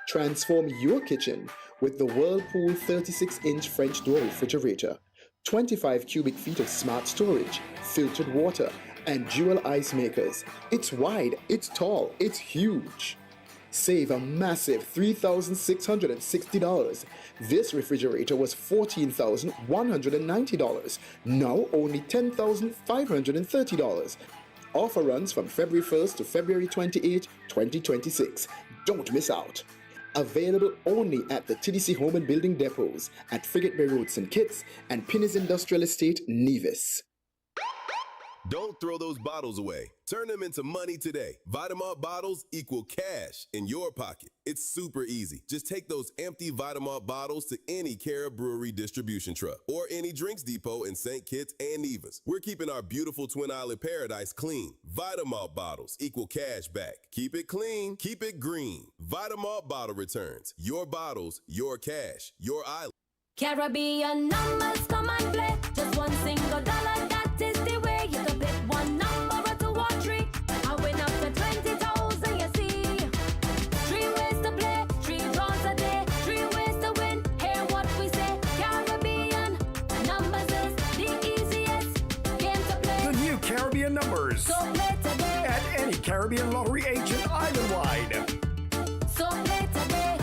Transform your kitchen with the Whirlpool 36-inch French door refrigerator, 25 cubic feet of smart storage, filtered water, and dual ice makers. It's wide, it's tall, it's huge. Save a massive $3,660. This refrigerator was $14,190. Now only $10,530. Offer runs from February 1st to February 28, 2026. Don't miss out. Available only at the TDC Home and Building Depots at Frigate Bay Road, St. Kitts, and Pinnes Industrial Estate, Nevis. Don't throw those bottles away. Turn them into money today. Vitamalt bottles equal cash in your pocket. It's super easy. Just take those empty Vitamalt bottles to any Cara Brewery distribution truck or any drinks depot in St. Kitts and Nevis. We're keeping our beautiful Twin Island paradise clean. Vitamalt bottles equal cash back. Keep it clean, keep it green. Vitamalt bottle returns. Your bottles, your cash, your island. Caribbean numbers come and play. Just one single dollar, that is the way. You can pick one number or two or three. I win up to 20,000, you see. 3 ways to play, 3 draws a day, 3 ways to win. Hear what we say. Caribbean numbers is the easiest game to play. The new Caribbean numbers. So play today. At any Caribbean lottery agent island-wide. So play today.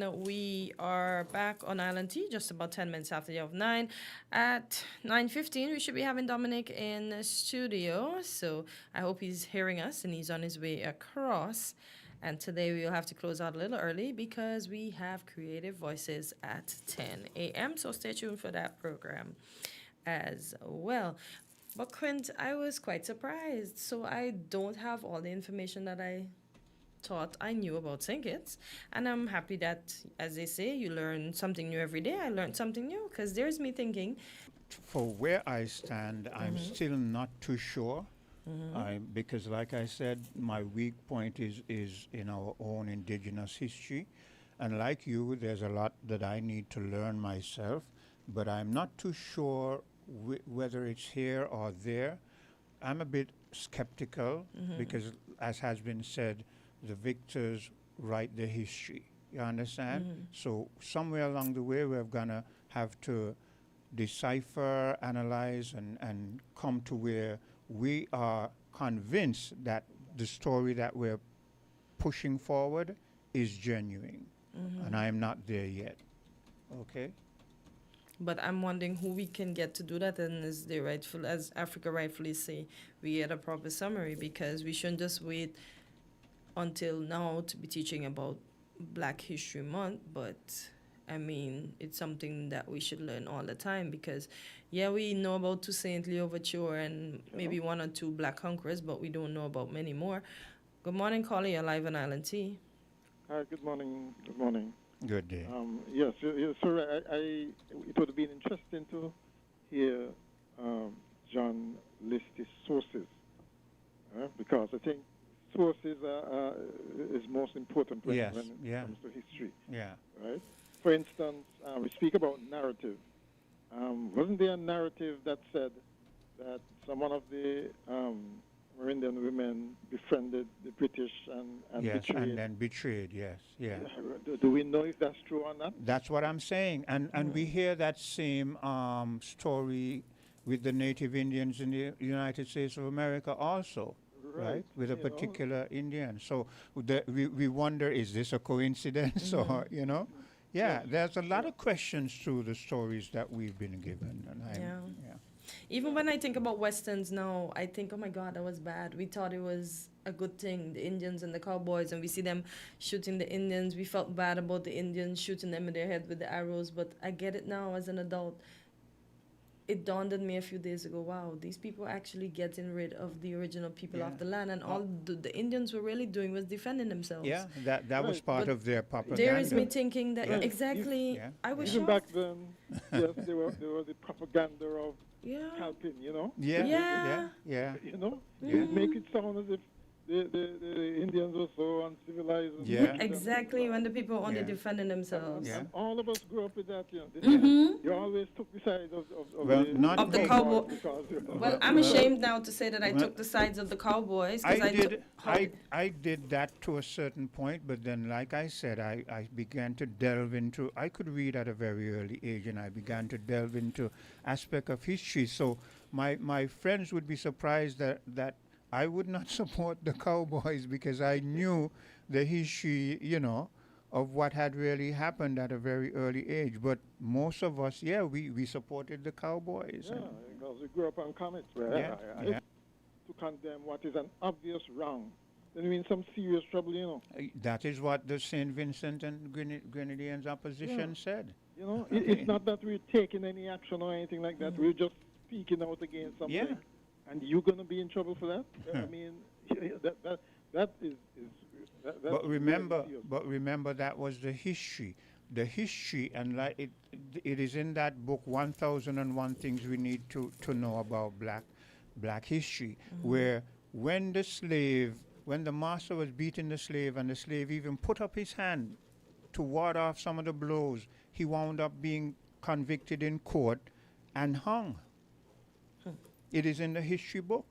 everyone. We are back on Island T, just about 10 minutes after the hour of 9. At 9:15, we should be having Dominic in the studio. So I hope he's hearing us and he's on his way across. And today we will have to close out a little early because we have Creative Voices at 10 a.m. So stay tuned for that program as well. But Quint, I was quite surprised. So I don't have all the information that I thought I knew about St. Kitts. And I'm happy that, as they say, you learn something new every day. I learned something new because there's me thinking. For where I stand, I'm still not too sure. Because, like I said, my weak point is in our own indigenous history. And like you, there's a lot that I need to learn myself. But I'm not too sure whether it's here or there. I'm a bit skeptical because, as has been said, the victors write the history. You understand? So somewhere along the way, we're going to have to decipher, analyze, and come to where we are convinced that the story that we're pushing forward is genuine. And I'm not there yet. Okay? But I'm wondering who we can get to do that, and as Africa rightfully say, we get a proper summary, because we shouldn't just wait until now to be teaching about Black History Month, but I mean, it's something that we should learn all the time, because we know about Toussaint Louverture and maybe one or two Black conquerors, but we don't know about many more. Good morning, Collie. You're live on Island T. Hi, good morning. Good morning. Good day. Yes, sir. It would have been interesting to hear John list his sources, because I think sources is most important when it comes to history. Yeah. Right. For instance, we speak about narrative. Wasn't there a narrative that said that one of the Marindian women befriended the British and betrayed? And then betrayed, yes. Do we know if that's true or not? That's what I'm saying. And we hear that same story with the Native Indians in the United States of America also, right? With a particular Indian. So we wonder, is this a coincidence or, there's a lot of questions to the stories that we've been given. And Even when I think about Westerns now, I think, oh my God, that was bad. We thought it was a good thing, the Indians and the cowboys, and we see them shooting the Indians. We felt bad about the Indians shooting them in their head with the arrows, but I get it now as an adult. It dawned on me a few days ago, wow, these people actually getting rid of the original people of the land, and all the Indians were really doing was defending themselves. Yeah, that was part of their propaganda. There is me thinking that I was Even shocked. back then, yes, they were the propaganda of helping, Make it sound as if the Indians were so uncivilized. Exactly, when the people were only defending themselves. And all of us grew up with that, You always took the side of the cowboy. Well, I'm ashamed now to say that I took the sides of the cowboys. I did that to a certain point, but then, like I said, I began to delve into, I could read at a very early age, and I began to delve into aspect of history. So my friends would be surprised that I would not support the cowboys, because I knew the history, of what had really happened at a very early age. But most of us, we supported the cowboys. Yeah, because we grew up on comics, right? To condemn what is an obvious wrong. Then we're in some serious trouble, That is what the St. Vincent and Grenadines opposition said. It's not that we're taking any action or anything like that. We're just speaking out against something. Yeah. And you're going to be in trouble for that? I mean, that is but remember that was the history. The history, and like it is in that book, 1001 Things We Need to Know About Black History, where when the master was beating the slave, and the slave even put up his hand to ward off some of the blows, he wound up being convicted in court and hung. It is in the history book.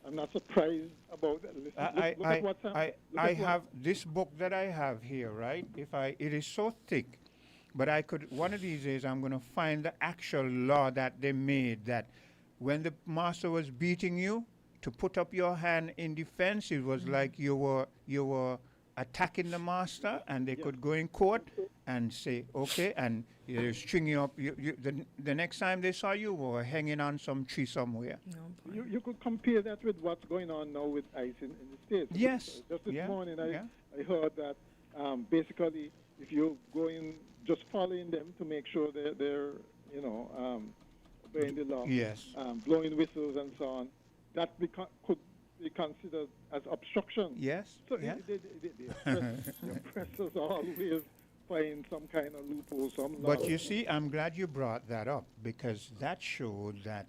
I'm not surprised about that. Look at what's happening. I have this book that I have here, right? It is so thick, but one of these days I'm going to find the actual law that they made, that when the master was beating you, to put up your hand in defense, it was like you were attacking the master, and they could go in court and say, okay, and you string you up. The next time they saw you, were hanging on some tree somewhere. You could compare that with what's going on now with ICE in the States. Yes. Just this Yeah. morning, Yeah. I heard that basically if you're going, just following them to make sure that they're, obeying the law, Yes. Blowing whistles and so on, that could be considered as obstruction. Yes. So Yeah. the oppressors always find some kind of loophole, some law. But you see, I'm glad you brought that up, because that showed that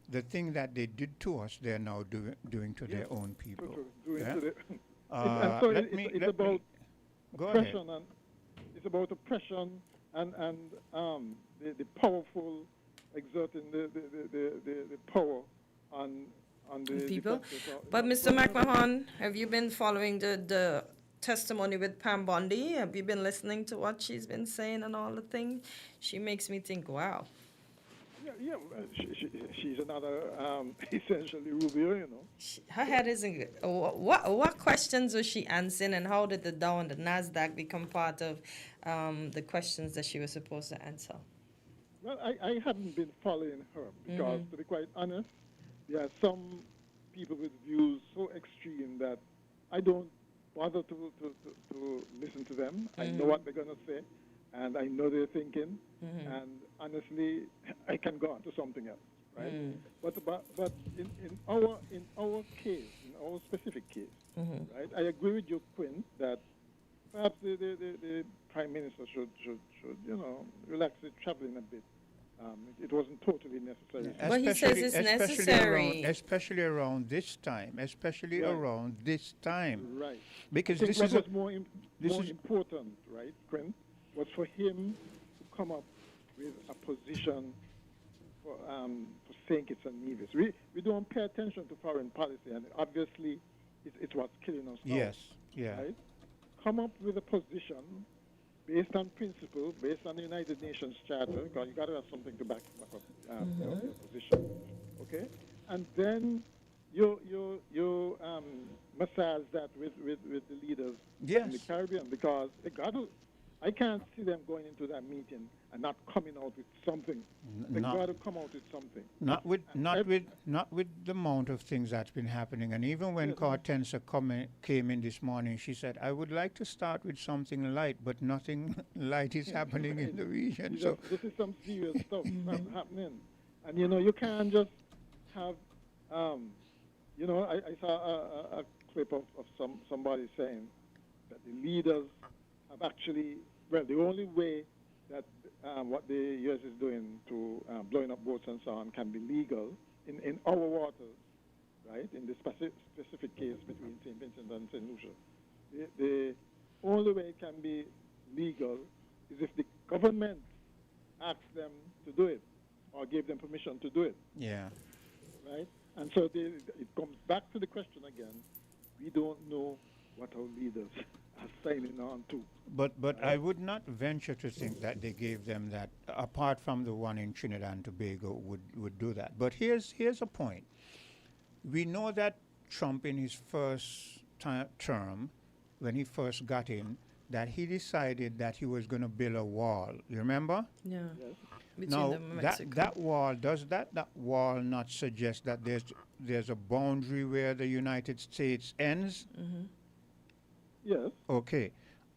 the thing that they did to us, they're now doing to their own people. Yeah? And so let it's me- about go ahead. oppression, and it's about oppression and the powerful exerting the power on the People. defenses. But Mr. McMahon, have you been following the testimony with Pam Bondi? Have you been listening to what she's been saying and all the things? She makes me think, wow. She's another essentially Rubio, Her head isn't good. What questions was she answering, and how did the Dow and the NASDAQ become part of the questions that she was supposed to answer? Well, I haven't been following her because, to be quite honest, there are some people with views so extreme that I don't bother to listen to them. I know what they're going to say, and I know they're thinking, and honestly, I can go on to something else, right? But in our case, in our specific case, right? I agree with you, Quinn, that perhaps the Prime Minister should relax the traveling a bit. It wasn't totally necessary. But he says it's necessary. Especially around this time. Right. Because I think this what is was more important, right, Quinn, was for him to come up with a position for saying it's a Nevis. We don't pay attention to foreign policy, and obviously it's what's killing us now. Yes. Yeah. Right? Come up with a position based on principle, based on the United Nations Charter, because you got to have something to back up your position, okay? And then you massage that with the leaders in the Caribbean, because I can't see them going into that meeting and not coming out with something. They got to come out with something. Not with the amount of things that's been happening. And even when Cortensa came in this morning, she said, I would like to start with something light, but nothing light is happening in the region. So this is some serious stuff that's happening. And, you can't just have, I saw a clip of somebody saying that the leaders have actually, the only way that what the U.S. is doing to blowing up boats and so on can be legal in our waters, right, in the specific case between St. Vincent and St. Lucia. The only way it can be legal is if the government asks them to do it or gave them permission to do it. Yeah. Right? And so it comes back to the question again. We don't know what our leaders are signing on to. But I would not venture to think that they gave them that, apart from the one in Trinidad and Tobago would do that. But here's a point. We know that Trump in his first term, when he first got in, that he decided that he was going to build a wall. You remember? Yeah. Between Now, them and Mexico. that wall, does that wall not suggest that there's a boundary where the United States ends? Yes. Okay.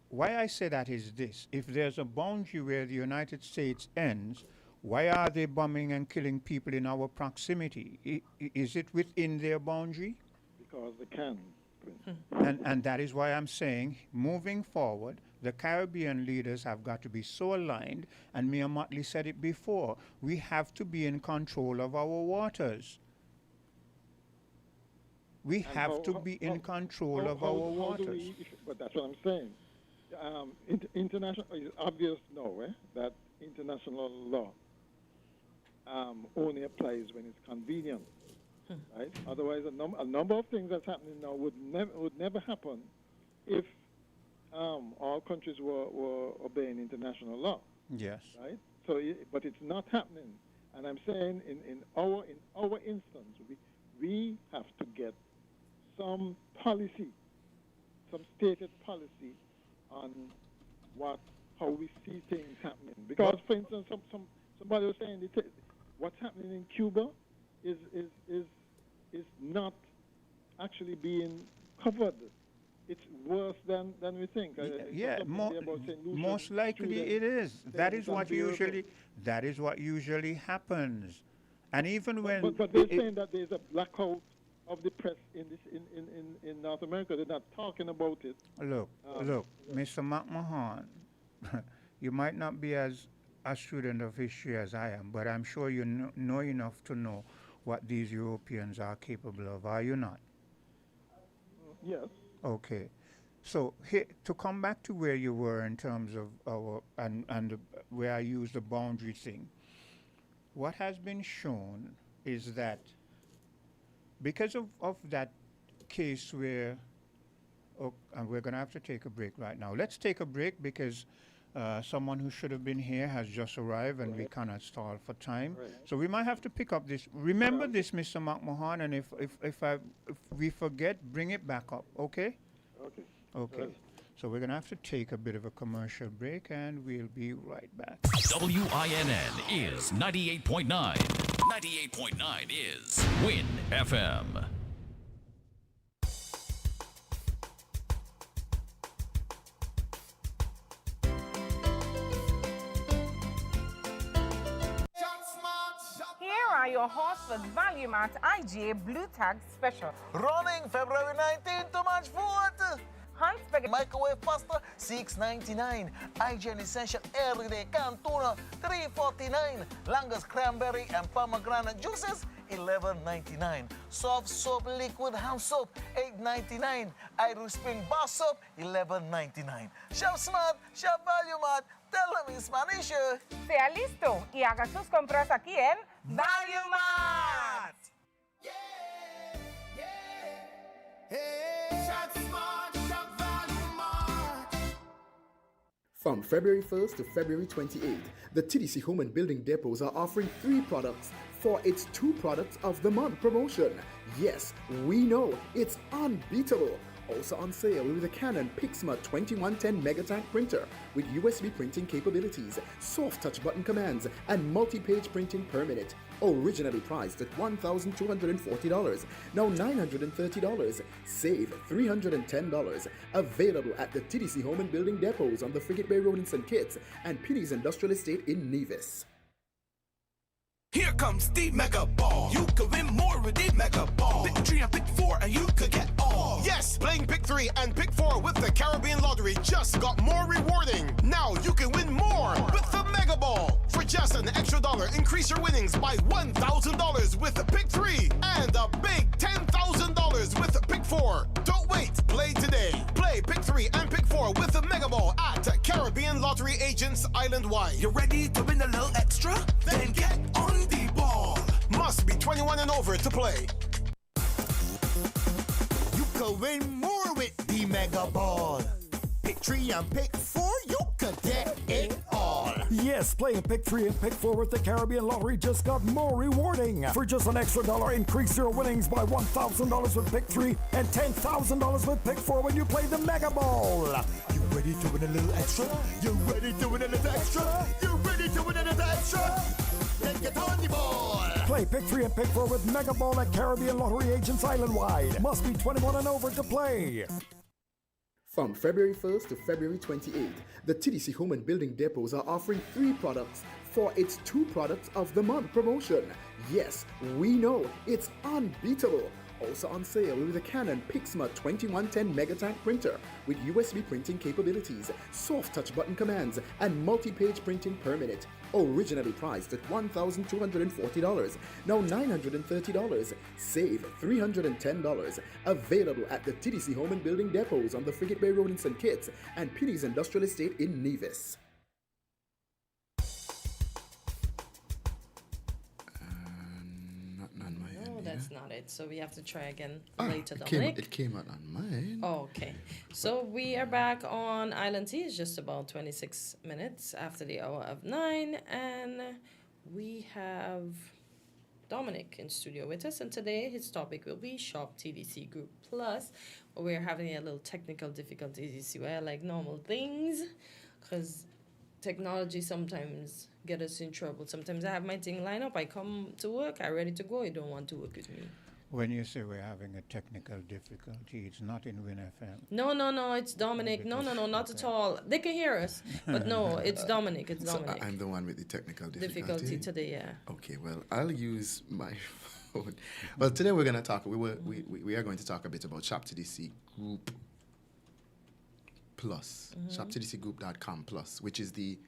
Why I say that is this. If there's a boundary where the United States ends, why are they bombing and killing people in our proximity? Is it within their boundary? Because they can. And that is why I'm saying, moving forward, the Caribbean leaders have got to be so aligned, and Mia Motley said it before, we have to be in control of our waters. We have to be in control of our waters. But that's what I'm saying. International, it's obvious now that international law only applies when it's convenient. Right? Otherwise, a number of things that's happening now would never happen if all countries were obeying international law. Yes. Right. So, but it's not happening, and I'm saying in our instance, we have to get some policy some stated policy on how we see things happening. Because, for instance, somebody was saying what's happening in Cuba is not actually being covered. It's worse than we think. Most likely it is. That is what usually happens. And even when but they're saying that there's a blackout of the press in North America. They're not talking about it. Look, Mr. McMahon, you might not be as a student of history as I am, but I'm sure you know enough to know what these Europeans are capable of, are you not? Yes. Okay. So to come back to where you were in terms of where I used the boundary thing, what has been shown is that because of that case where, and we're going to have to take a break right now. Let's take a break because someone who should have been here has just arrived and we cannot stall for time. Right. So we might have to pick up this. Remember this, Mr. McMahon, and if we forget, bring it back up, okay? Okay. Okay. Right. So we're going to have to take a bit of a commercial break and we'll be right back. WINN is 98.9. 98.9 is Win FM. Here are your Horsford Value Mart IGA Blue Tag Special. Running February 19th to March 4th. Hunt Spaghetti Microwave Pasta, $6.99. IGN Essential Everyday Canned Tuna, $3.49. Langus Cranberry and Pomegranate Juices, $11.99. Soft Soap Liquid Hand Soap, $8.99. Irish Spring Bar Soap, $11.99. Shop Smart, Shop Value Mart. Tell them in Spanish. Sea listo y haga sus compras aquí en Value Mart. From February 1st to February 28th, the TDC Home and Building Depots are offering 3 products for its 2 products of the month promotion. Yes, we know it's unbeatable. Also on sale with the Canon Pixma 2110 Megatank printer with USB printing capabilities, soft touch button commands, and multi-page printing per minute. Originally priced at $1,240, now $930. Save $310. Available at the TDC Home and Building Depots on the Frigate Bay Road in St. Kitts and Pitty's Industrial Estate in Nevis. Here comes the Mega Ball. You can win more with the Mega Ball. Pick 3 and pick 4 and you could get all. Yes, playing pick 3 and pick 4 with the Caribbean Lottery just got more rewarding. Now you can win more with the Mega Ball. For just an extra $1, increase your winnings by $1,000 with the pick 3 and a big $10,000 with the pick 4. Don't wait, play today. Play pick 3 and pick 4 with the Mega Ball at Caribbean Lottery Agents Island-wide. You ready to win a little extra? Then get on the ball. Must be 21 and over to play. You can win more with the Mega Ball. Pick 3 and pick 4, you could get it all. Yes, playing pick 3 and pick 4 with the Caribbean Lottery just got more rewarding. For just an extra $1, increase your winnings by $1,000 with pick 3 and $10,000 with pick 4 when you play the Mega Ball. You ready to win a little extra? You ready to win a little extra? You ready to win a little extra? Then get on the ball. Play pick 3 and pick 4 with Mega Ball at Caribbean Lottery Agents Island-wide. Must be 21 and over to play. From February 1st to February 28th, the TDC Home and Building Depots are offering 3 products for its 2 products of the month promotion. Yes, we know it's unbeatable. Also on sale with the Canon Pixma 2110 Megatank printer with USB printing capabilities, soft touch button commands, and multi-page printing per minute. Originally priced at $1,240, now $930. Save $310. Available at the TDC Home and Building Depots on the Frigate Bay Road in St. Kitts and Pitty's Industrial Estate in Nevis. That's not it. So we have to try again later, it Dominic. came out on mine. Oh, okay. So we are back on Island T. It's just about 26 minutes after the hour of 9. And we have Dominic in studio with us, and today his topic will be Shop TDC Group Plus. We're having a little technical difficulties. You see why I like normal things, because technology sometimes get us in trouble. Sometimes I have my thing lined up, I come to work, I'm ready to go, you don't want to work with me. When you say we're having a technical difficulty, it's not in WinFM. No, it's Dominic. No, not at all. They can hear us, but no, it's Dominic. It's Dominic. So I'm the one with the technical difficulty today, yeah. Okay, well, I'll use my phone. Well, today we're going to talk, we are going to talk a bit about Shop TDC Group Plus, shoptdcgroup.com Plus, which is the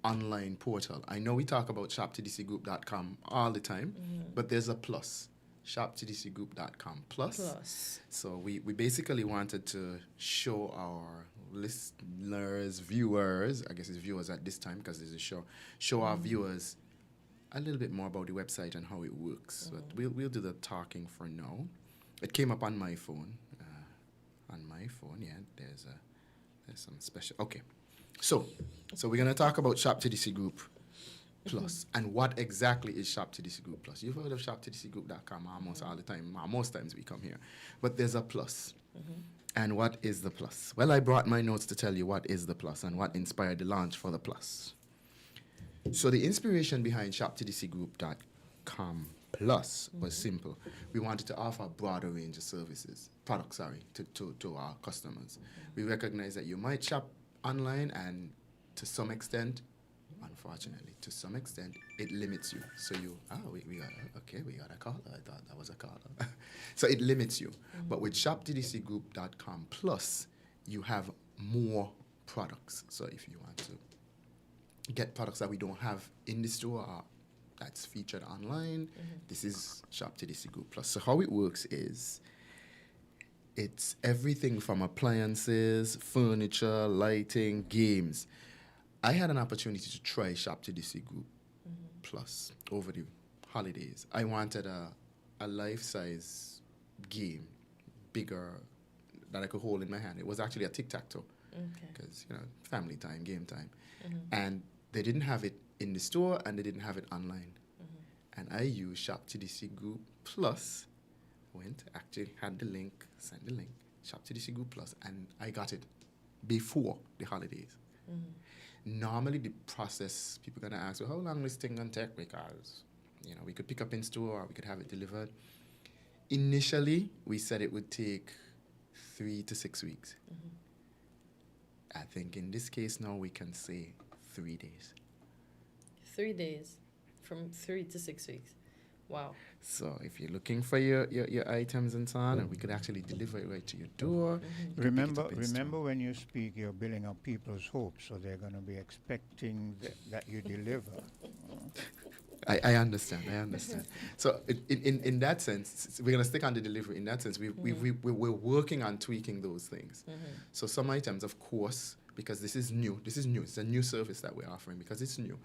online portal. I know we talk about shoptdcgroup.com all the time, but there's a plus. shoptdcgroup.com plus. So we basically wanted to show our listeners, viewers, I guess it's viewers at this time because it's a show our viewers a little bit more about the website and how it works. But we'll do the talking for now. It came up on my phone. There's some special. Okay, so we're gonna talk about Shop TDC Group Plus. And what exactly is Shop TDC Group Plus? You've heard of shoptdcgroup.com almost all the time. Most times we come here. But there's a plus. And what is the plus? Well, I brought my notes to tell you what is the plus and what inspired the launch for the plus. So the inspiration behind shoptdcgroup.com Plus was simple. We wanted to offer a broader range of products, to our customers. We recognize that you might shop online and to some extent, unfortunately, to some extent, it limits you. So we got a caller. I thought that was a caller. So it limits you. But with shoptdcgroup.com Plus, you have more products. So if you want to get products that we don't have in the store or that's featured online, this is Shop TDC Group Plus. So how it works is it's everything from appliances, furniture, lighting, games. I had an opportunity to try Shop TDC Group Plus over the holidays. I wanted a life-size game, bigger, that I could hold in my hand. It was actually a tic-tac-toe, because, family time, game time. And they didn't have it in the store, and they didn't have it online. And I used Shop TDC Group Plus, had the link, sent the link, Shop TDC Group Plus, and I got it before the holidays. Normally the process, people are going to ask, well, how long this thing going to take? Because, we could pick up in store or we could have it delivered. Initially, we said it would take 3 to 6 weeks. I think in this case now we can say 3 days. 3 days, from 3 to 6 weeks. Wow. So if you're looking for your items and so on, and we could actually deliver it right to your door. Remember when you speak, you're building up people's hopes, so they're going to be expecting that you deliver. I understand. So in that sense, we're going to stick on the delivery. In that sense, we're working on tweaking those things. So some items, of course, because this is new. It's a new service that we're offering because it's new.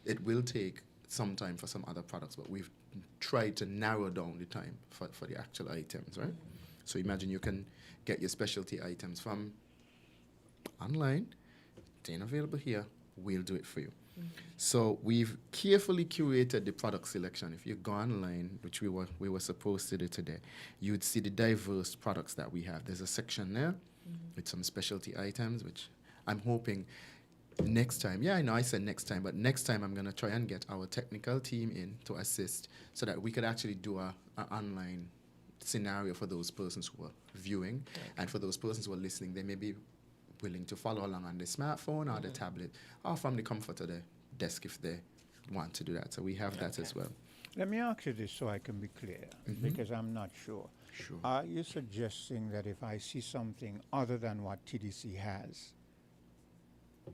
It will take some time for some other products, but we've tried to narrow down the time for the actual items, right? So imagine you can get your specialty items from online. They ain't available here. We'll do it for you. So we've carefully curated the product selection. If you go online, which we were supposed to do today, you'd see the diverse products that we have. There's a section there with some specialty items, which I'm hoping next time, I know I said next time, but next time I'm going to try and get our technical team in to assist so that we could actually do an online scenario for those persons who are viewing, and for those persons who are listening, they may be willing to follow along on the smartphone or the tablet or from the comfort of the desk if they want to do that. So we have that as well. Let me ask you this so I can be clear, because I'm not sure. Sure. Are you suggesting that if I see something other than what TDC has,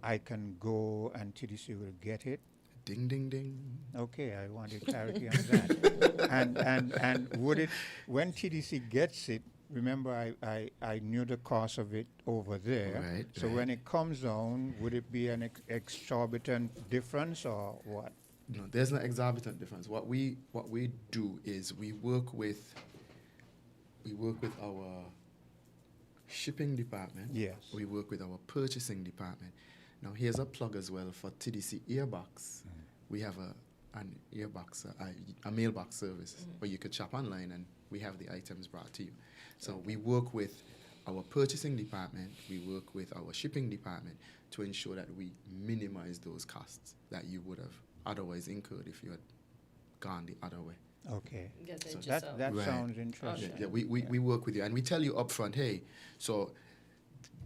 I can go and TDC will get it? Ding, ding, ding. Okay, I wanted clarity on that. And would it, when TDC gets it, remember I knew the cost of it over there. Right, so when it comes down, would it be an exorbitant difference or what? No, there's no exorbitant difference. What we do is we work with our shipping department. Yes. We work with our purchasing department. Now here's a plug as well for TDC Earbox. We have a mailbox service where you could shop online and we have the items brought to you. So we work with our purchasing department, we work with our shipping department to ensure that we minimize those costs that you would have otherwise incurred if you had gone the other way. Okay. Get it So yourself. that Right. sounds interesting. Yeah, we work with you and we tell you upfront, hey, so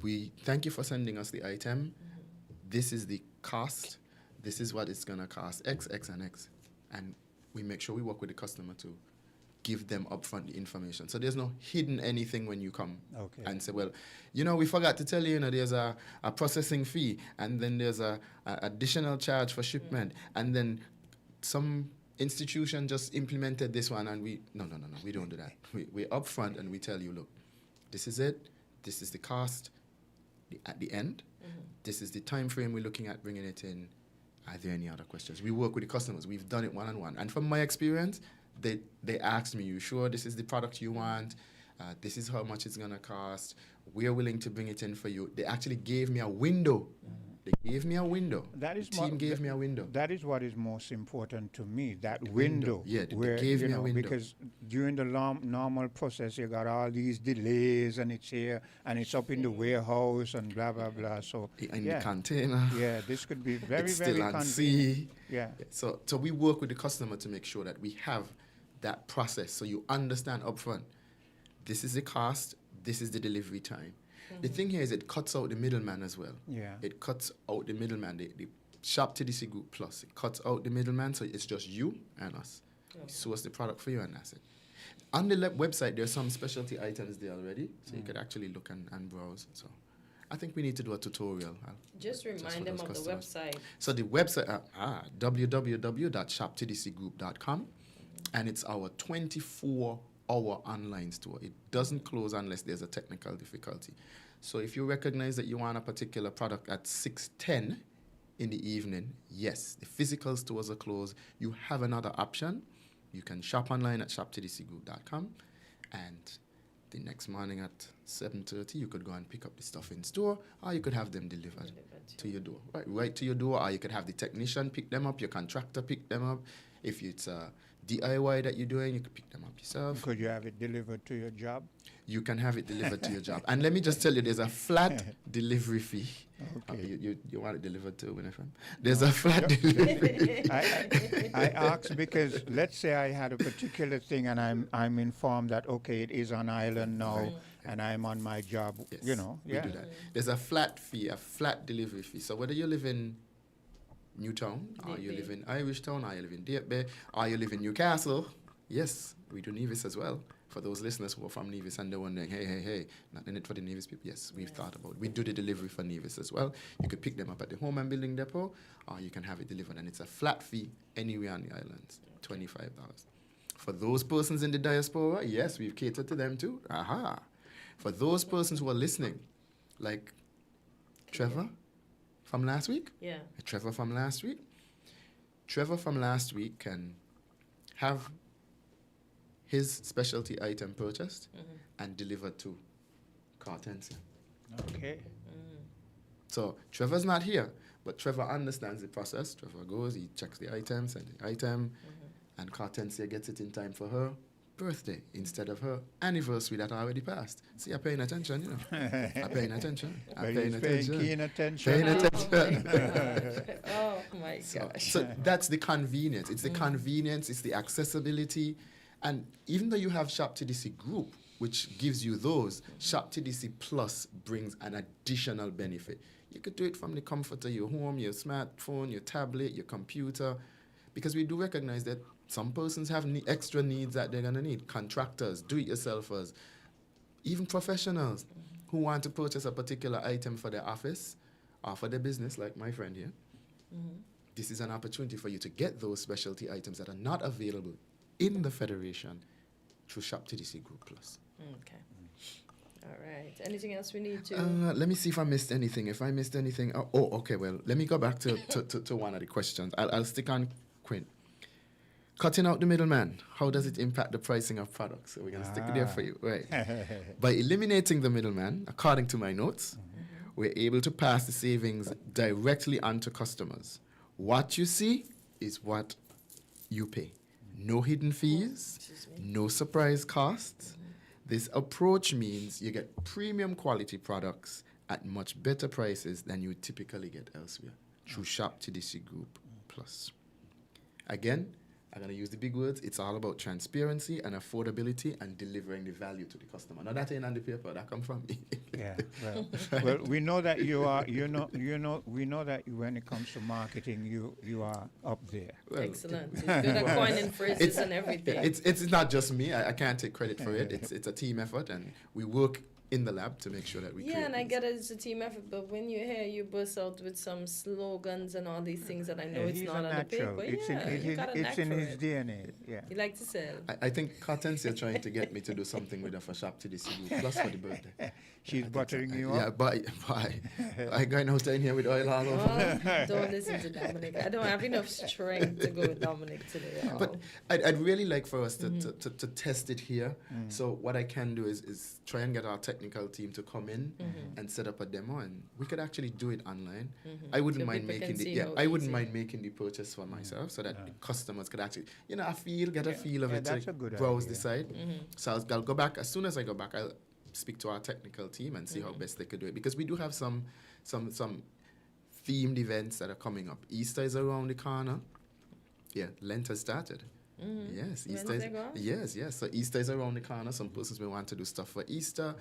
we thank you for sending us the item. This is the cost. This is what it's gonna cost, X, X, and X. And we make sure we work with the customer to give them upfront the information. So there's no hidden anything when you come and say, well, we forgot to tell you, there's a processing fee, and then there's a additional charge for shipment, and then some institution just implemented this one, and we don't do that. We're upfront and we tell you, look, this is it, this is the cost at the end, this is the time frame we're looking at bringing it in. Are there any other questions? We work with the customers. We've done it one-on-one. And from my experience, they asked me, you sure this is the product you want? This is how much it's going to cost. We're willing to bring it in for you. They actually gave me a window. They gave me a window. That is the team gave me a window. That is what is most important to me, that window. Yeah, they where, gave me a window. Because during the normal process, you got all these delays, and it's here, and it's up in the warehouse, and blah, blah, blah. So in the container. Yeah, this could be very, it's very still on convenient. sea. Yeah. So we work with the customer to make sure that we have that process, so you understand upfront, this is the cost, this is the delivery time. The thing here is it cuts out the middleman as well. Yeah. It cuts out the middleman. The Shop TDC Group Plus, it cuts out the middleman, so it's just you and us. We source the product for you, and that's it. On the website, there's some specialty items there already, so you could actually look and browse. So I think we need to do a tutorial. Just remind for them those of customers. the website. So the website, www.shoptdcgroup.com, and it's our 24-hour online store. It doesn't close unless there's a technical difficulty. So if you recognize that you want a particular product at 6:10 in the evening, yes, the physical stores are closed. You have another option. You can shop online at shoptdcgroup.com, and the next morning at 7:30, you could go and pick up the stuff in store, or you could have them delivered to your door, right to your door, or you could have the technician pick them up, your contractor pick them up. If it's a DIY that you're doing, you could pick them up yourself. Could you have it delivered to your job? You can have it delivered to your job. And let me just tell you, there's a flat delivery fee. Okay. You want it delivered to winnfm? There's a flat delivery. I asked because let's say I had a particular thing and I'm informed that, okay, it is on island now and I'm on my job, Yes, We do that. There's a flat fee, a flat delivery fee. So whether you live in Newtown, or you live in Irishtown, or you live in Deep Bay, or you live in Newcastle, yes, we do Nevis as well. For those listeners who are from Nevis and they're wondering, hey, not in it for the Nevis people. Yes, we've thought about it. We do the delivery for Nevis as well. You could pick them up at the home and building depot, or you can have it delivered, and it's a flat fee anywhere on the islands, $25. For those persons in the diaspora, yes, we've catered to them too. Aha. For those persons who are listening, like Trevor from last week. Yeah. Trevor from last week. Trevor from last week can have his specialty item purchased and delivered to Cartensia. Okay. So Trevor's not here, but Trevor understands the process. Trevor goes, he checks the items and the item, and Cartensia gets it in time for her birthday instead of her anniversary that already passed. See, I'm paying attention, I'm paying attention. I'm paying keen attention. Paying attention. Oh, my gosh. So that's the convenience. It's the convenience, it's the accessibility. And even though you have Shop TDC Group, which gives you those, Shop TDC Plus brings an additional benefit. You could do it from the comfort of your home, your smartphone, your tablet, your computer, because we do recognize that some persons have extra needs that they're going to need. Contractors, do-it-yourselfers, even professionals who want to purchase a particular item for their office or for their business, like my friend here. This is an opportunity for you to get those specialty items that are not available in the Federation through Shop TDC Group Plus. Okay. All right. Anything else we need to? Let me see if I missed anything. If I missed anything, okay. Well, let me go back to one of the questions. I'll stick on Quinn. Cutting out the middleman. How does it impact the pricing of products? So we're gonna stick it there for you, right? By eliminating the middleman, according to my notes, we're able to pass the savings directly onto customers. What you see is what you pay. No hidden fees, no surprise costs. This approach means you get premium quality products at much better prices than you would typically get elsewhere through Shop TDC Group Plus. Again, I'm going to use the big words. It's all about transparency and affordability and delivering the value to the customer. Now that ain't on the paper. That come from me. Yeah. Well, we know that you are. We know that when it comes to marketing, you are up there. Well, excellent. You're good at coining phrases and everything. It's not just me. I can't take credit for it. It's a team effort, and we work in the lab to make sure that we yeah, create and I these. get it, it's a team effort, but when you hear you burst out with some slogans and all these things that I know it's he's not a on the natural. paper, It's in his DNA. Yeah. You like to sell. I think Cotton's here trying to get me to do something with her for Shop TDC Group Plus for the birthday. She's buttering you up? Yeah, up? bye. I going out in here with oil all over. Oh, don't listen to Dominic. I don't have enough strength to go with Dominic today. But I'd really like for us to test it here. So what I can do is try and get our technical team to come in and set up a demo, and we could actually do it online. I wouldn't So mind people can making see how I wouldn't easy. mind making the purchase for myself so that the customers could actually get a feel of it, that's to a good browse idea. the site. So I'll go back as soon as I go back. I'll speak to our technical team and see how best they could do it, because we do have some themed events that are coming up. Easter is around the corner. Yeah, Lent has started. Yes, Easter. Yes. So Easter is around the corner. Some persons may want to do stuff for Easter.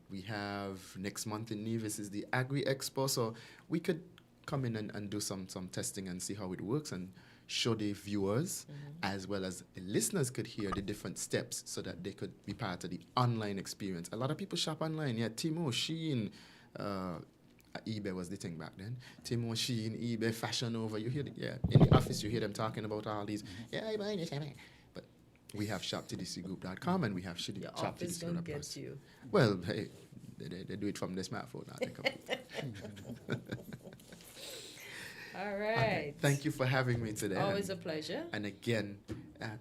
We have next month in Nevis is the Agri Expo, so we could come in and do some testing and see how it works and show the viewers as well as the listeners could hear the different steps so that they could be part of the online experience. A lot of people shop online. Yeah, Timo, Shein, eBay was the thing back then. Timo, Shein, eBay, Fashion Over. You hear in the office you hear them talking about all these. Yeah, I buy this. But we have shoptdcgroup.com and we have Your office gonna get you. Well, hey, they do it from the smartphone now. All right. Okay. Thank you for having me today. Always a pleasure. And again,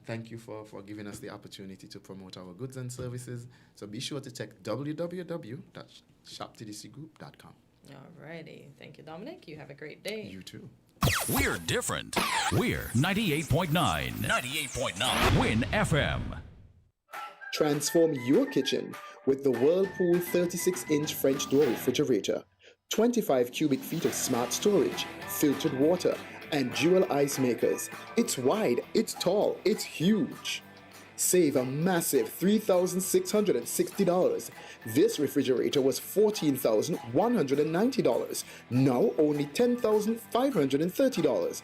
thank you for giving us the opportunity to promote our goods and services. So be sure to check www.shoptdcgroup.com. All righty. Thank you, Dominic. You have a great day. You too. We're different. We're 98.9. 98.9. Win FM. Transform your kitchen with the Whirlpool 36-inch French door refrigerator. 25 cubic feet of smart storage, filtered water, and dual ice makers. It's wide, it's tall, it's huge. Save a massive $3,660. This refrigerator was $14,190. Now only $10,530.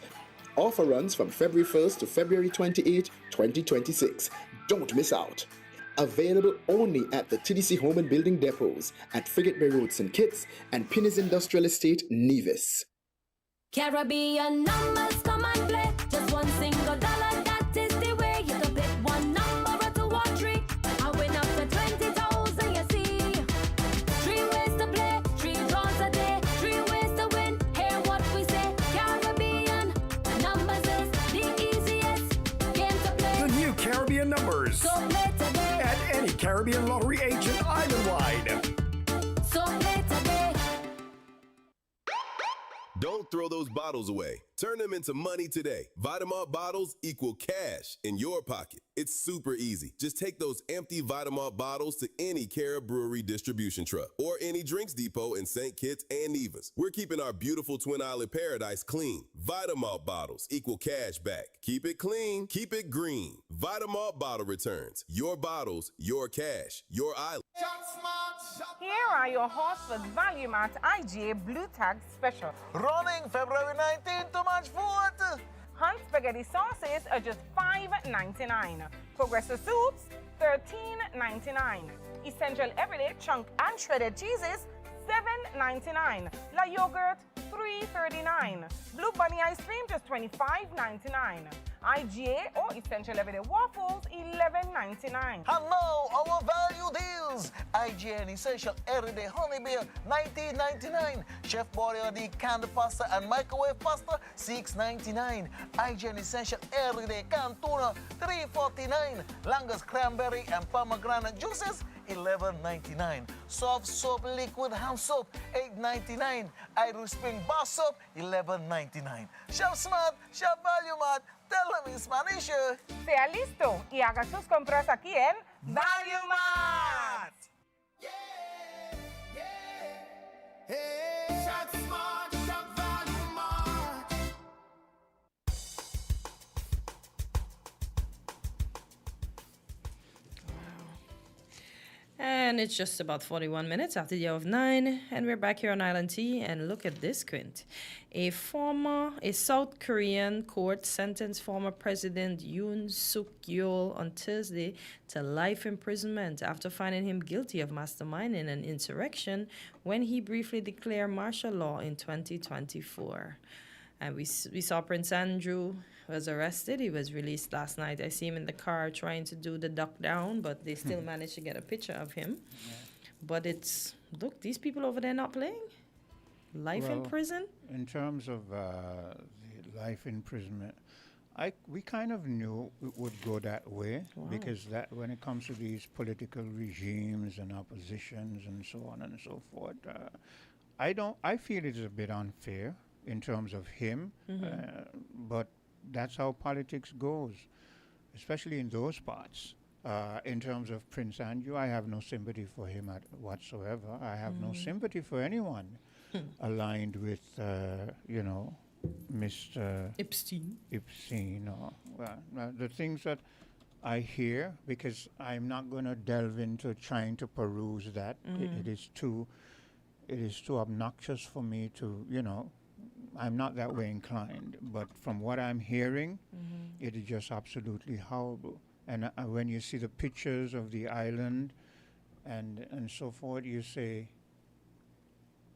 Offer runs from February 1st to February 28, 2026. Don't miss out. Available only at the TDC Home and Building depots at Frigate Bay Road, St. Kitts, and Pinnes Industrial Estate, Nevis. Caribbean numbers come and play. Just one single dollar, that is the way. You can pick one number or two or three. I win up to 20,000, you see. 3 ways to play, 3 draws a day, 3 ways to win. Hear what we say. Caribbean numbers is the easiest game to play. The new Caribbean numbers. So play today. At any Caribbean lottery agent island-wide. So play today. Don't throw those bottles away. Turn them into money today. Vitamalt bottles equal cash in your pocket. It's super easy. Just take those empty Vitamalt bottles to any Cara Brewery distribution truck or any drinks depot in St. Kitts and Nevis. We're keeping our beautiful Twin Island paradise clean. Vitamalt bottles equal cash back. Keep it clean. Keep it green. Vitamalt bottle returns. Your bottles, your cash, your island. Here are your Horsford Value Mart IGA Blue Tag Special. Running February 19th to March 4th. Hunt spaghetti sauces are just $5.99. Progressive soups, $13.99. Essential everyday chunk and shredded cheeses, $7.99. La yogurt, $3.39. Blue Bunny ice cream, just $25.99. IGA or essential everyday waffles, $11.99. Hello, our value deals. IGA and essential everyday honey beer, $19.99. Chef Boyardee canned pasta and microwave pasta, $6.99. IGA and essential everyday canned tuna, $3.49. Langus cranberry and pomegranate juices, $11.99. Soft soap liquid hand soap, $8.99. Irish Spring bar soap, $11.99. Shop smart, shop value mart. Tell them in Spanish. Sea listo y haga sus compras aquí en Value Mart. Shop smart, shop value mart. And it's just about 41 minutes after the hour of 9, and we're back here on Island T. And look at this, Quint. A South Korean court sentenced former President Yoon Suk Yeol on Thursday to life imprisonment after finding him guilty of masterminding an insurrection when he briefly declared martial law in 2024. And we saw Prince Andrew was arrested. He was released last night. I see him in the car trying to do the duck down, but they still managed to get a picture of him. Yeah. But look, these people over there not playing. Life in prison? In terms of the life imprisonment, we kind of knew it would go that way. Wow. Because that when it comes to these political regimes and oppositions and so on and so forth, I feel it's a bit unfair in terms of him, but that's how politics goes, especially in those parts. In terms of Prince Andrew, I have no sympathy for him whatsoever. I have no sympathy for anyone aligned with, Mr. Epstein. The things that I hear, because I'm not going to delve into trying to peruse that. It is too obnoxious for me to, I'm not that way inclined, but from what I'm hearing, it is just absolutely horrible. And when you see the pictures of the island and so forth, you say,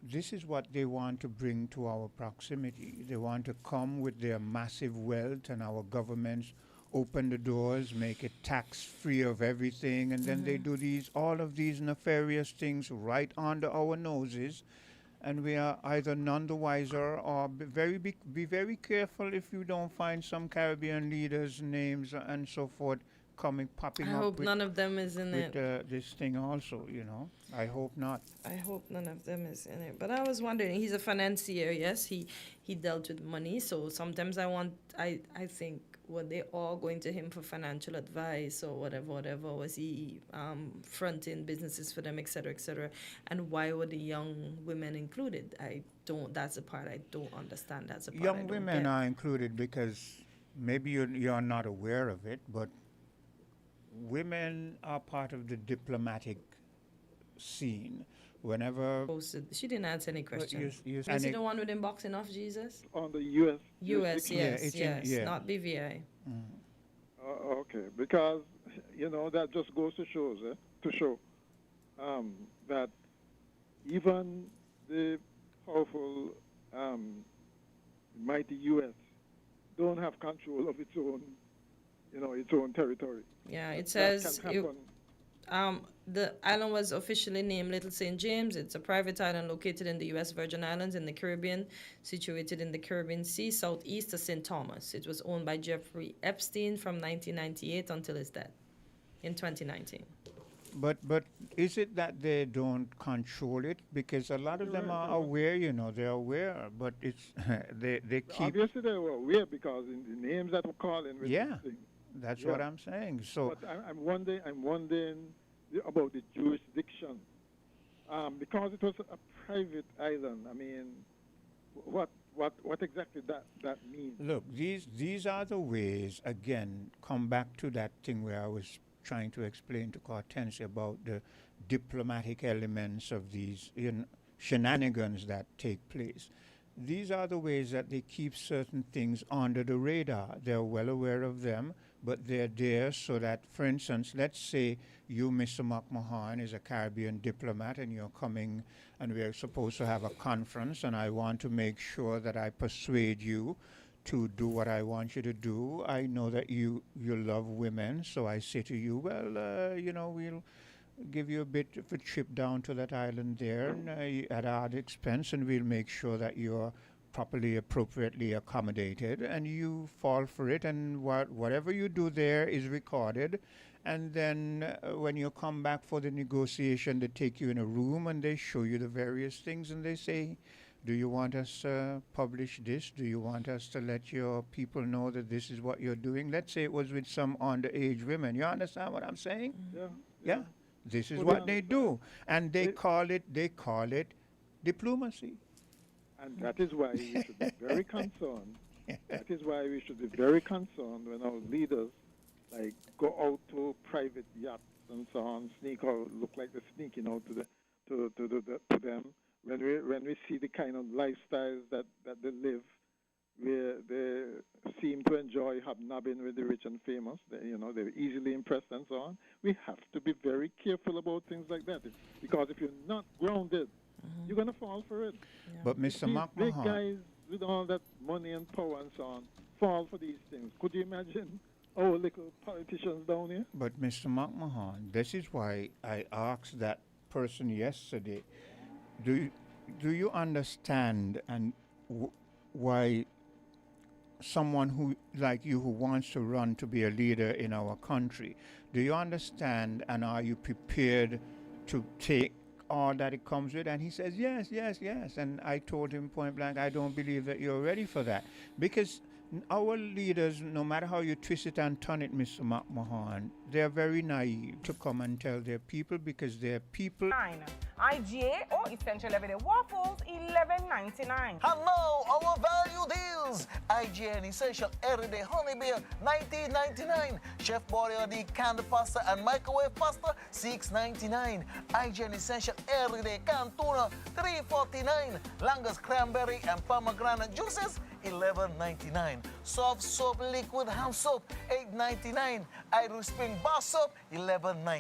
this is what they want to bring to our proximity. They want to come with their massive wealth, and our governments open the doors, make it tax-free of everything, and then they do all of these nefarious things right under our noses. And we are either none the wiser, or be very careful if you don't find some Caribbean leaders' names and so forth popping up. I hope none of them is in it. This thing also, I hope not. I hope none of them is in it. But I was wondering, he's a financier, yes, he dealt with money, so sometimes I think, were they all going to him for financial advice or whatever? Was he fronting businesses for them, et cetera, and why were the young women included? That's the part I don't understand. That's the part young women are included because maybe you're not aware of it, but women are part of the diplomatic scene. Whenever she didn't answer any questions. Is he the one with him boxing off Jesus? On the U.S. U.S. Yes, not BVI. Okay, because that just goes to show that even the powerful, mighty U.S. don't have control of its own territory. Yeah, it says the island was officially named Little St. James. It's a private island located in the U.S. Virgin Islands in the Caribbean, situated in the Caribbean Sea, southeast of St. Thomas. It was owned by Jeffrey Epstein from 1998 until his death in 2019. But is it that they don't control it? Because a lot of them are aware, they're aware, but it's they keep... Obviously they were aware because in the names that were calling with this thing. That's what I'm saying. So, but I'm wondering about the jurisdiction, because it was a private island. I mean, what exactly that means? Look, these are the ways. Again, come back to that thing where I was trying to explain to Cortensia about the diplomatic elements of these shenanigans that take place. These are the ways that they keep certain things under the radar. They're well aware of them, but they're there so that, for instance, let's say you, Mr. McMahon, is a Caribbean diplomat and you're coming and we're supposed to have a conference, and I want to make sure that I persuade you to do what I want you to do. I know that you love women, so I say to you, well, we'll give you a bit of a trip down to that island there at our expense, and we'll make sure that you're properly, appropriately accommodated, and you fall for it, and whatever you do there is recorded, And then when you come back for the negotiation, they take you in a room and they show you the various things and they say, do you want us to publish this? Do you want us to let your people know that this is what you're doing? Let's say it was with some underage women. You understand what I'm saying? Yeah. This is what they do. And they call it diplomacy. And that is why we should be very concerned. That is why we should be very concerned when our leaders like go out to private yachts and so on, sneak out, look like they're sneaking out to them. When we see the kind of lifestyles that they live, where they seem to enjoy hobnobbing with the rich and famous, they're easily impressed and so on. We have to be very careful about things like that, because if you're not grounded, you're going to fall for it. Yeah. But Mr. These big McMahon, guys with all that money and power and so on fall for these things. Could you imagine our little politicians down here? But Mr. McMahon, this is why I asked that person yesterday, do you understand and why someone who like you who wants to run to be a leader in our country, do you understand and are you prepared to take all that it comes with? And he says, yes. And I told him point blank, I don't believe that you're ready for that. Because our leaders, no matter how you twist it and turn it, Mr. McMahon, they're very naive to come and tell their people, because their people... IGA or Essential Everyday Waffles, $11.99. Hello, our value deals. IGA and Essential Everyday Honey Beer, $19.99. Chef Boyardee canned pasta and microwave pasta, $6.99. IGA and Essential Everyday canned tuna, $3.49. Langus cranberry and pomegranate juices, $11.99. Soft soap liquid hand soap, $8.99. Irish Spring bar soap, $11.99.